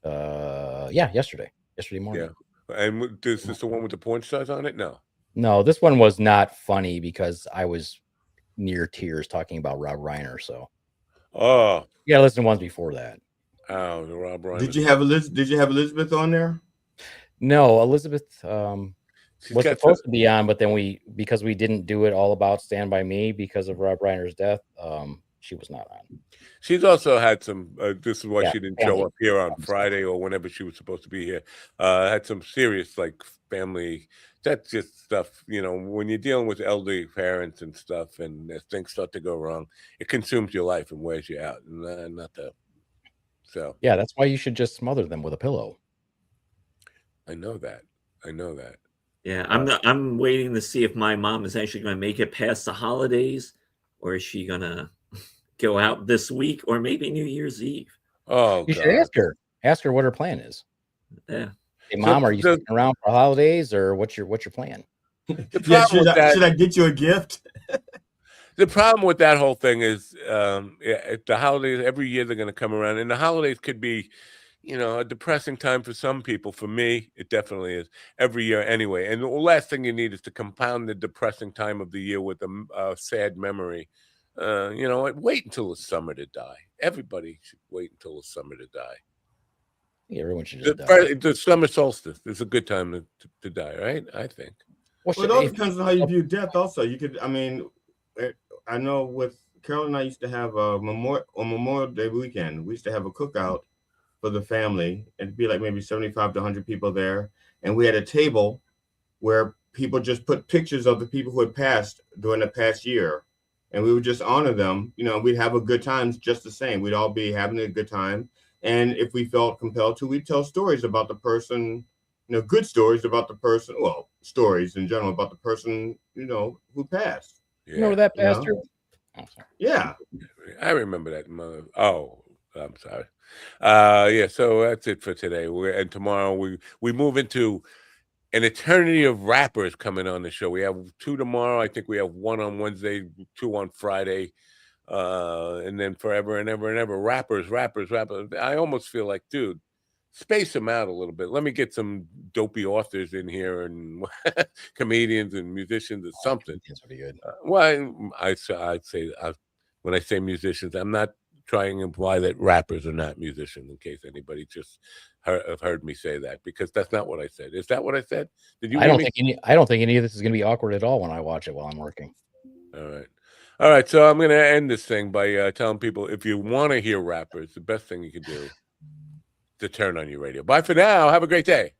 S2: Yeah, yesterday morning.
S4: Yeah. And is this the one with the porn stars on it? No,
S2: this one was not funny because I was near tears talking about Rob Reiner. So, you gotta listen to ones before that.
S4: Oh, the Rob Reiner.
S1: Did you have Elizabeth on there?
S2: No, Elizabeth was supposed to be on, but then because we didn't do it all about Stand By Me because of Rob Reiner's death, she was not on.
S4: She's also had some, this is why she didn't show up here on Friday or whenever she was supposed to be here. Had some serious, like, family, that's just stuff, when you're dealing with elderly parents and stuff and as things start to go wrong, it consumes your life and wears you out. And not that. So.
S2: Yeah, that's why you should just smother them with a pillow.
S4: I know that.
S3: Yeah, I'm waiting to see if my mom is actually going to make it past the holidays, or is she going to go out this week, or maybe New Year's Eve?
S4: Oh,
S2: you should ask her. Ask her what her plan is.
S3: Yeah.
S2: Hey, Mom, are you sticking around for holidays, or what's your plan?
S1: Yeah, should I get you a gift?
S4: The problem with that whole thing is the holidays, every year they're going to come around, and the holidays could be, a depressing time for some people. For me, it definitely is every year anyway. And the last thing you need is to compound the depressing time of the year with a sad memory. Wait until the summer to die. Everybody should wait until the summer to die.
S2: Yeah, everyone should just die.
S4: The summer solstice is a good time to die, right? I think.
S1: Well, it all depends on how you view death. Also, you could. I mean, I know with Carol and I used to have on Memorial Day weekend. We used to have a cookout for the family. It'd be like maybe 75 to 100 people there, and we had a table where people just put pictures of the people who had passed during the past year, and we would just honor them. We'd have a good time just the same. We'd all be having a good time. And if we felt compelled to, we'd tell stories about the person, good stories about the person. Well, stories in general about the person, who passed.
S2: Yeah. Remember that pastor?
S1: Yeah.
S4: I remember that. Oh, I'm sorry. Yeah, so that's it for today. And tomorrow we move into an eternity of rappers coming on the show. We have 2 tomorrow. I think we have 1 on Wednesday, 2 on Friday. And then forever and ever and ever, rappers. I almost feel like, dude, space them out a little bit. Let me get some dopey authors in here and comedians and musicians or something.
S2: That's pretty good.
S4: Well, I'd say when I say musicians, I'm not trying to imply that rappers are not musicians, in case anybody just have heard me say that, because that's not what I said. Is that what I said? Did you? I don't
S2: think any of this is going to be awkward at all when I watch it while I'm working.
S4: All right, so I'm going to end this thing by telling people, if you want to hear rappers, the best thing you can do is to turn on your radio. Bye for now. Have a great day.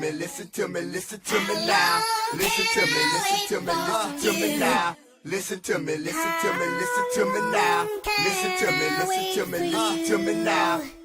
S5: me, listen to me, listen to me now. Listen to me, listen to me, listen to me now. Listen to me, listen to me, listen to me now. Listen to me, listen to me, listen to me now.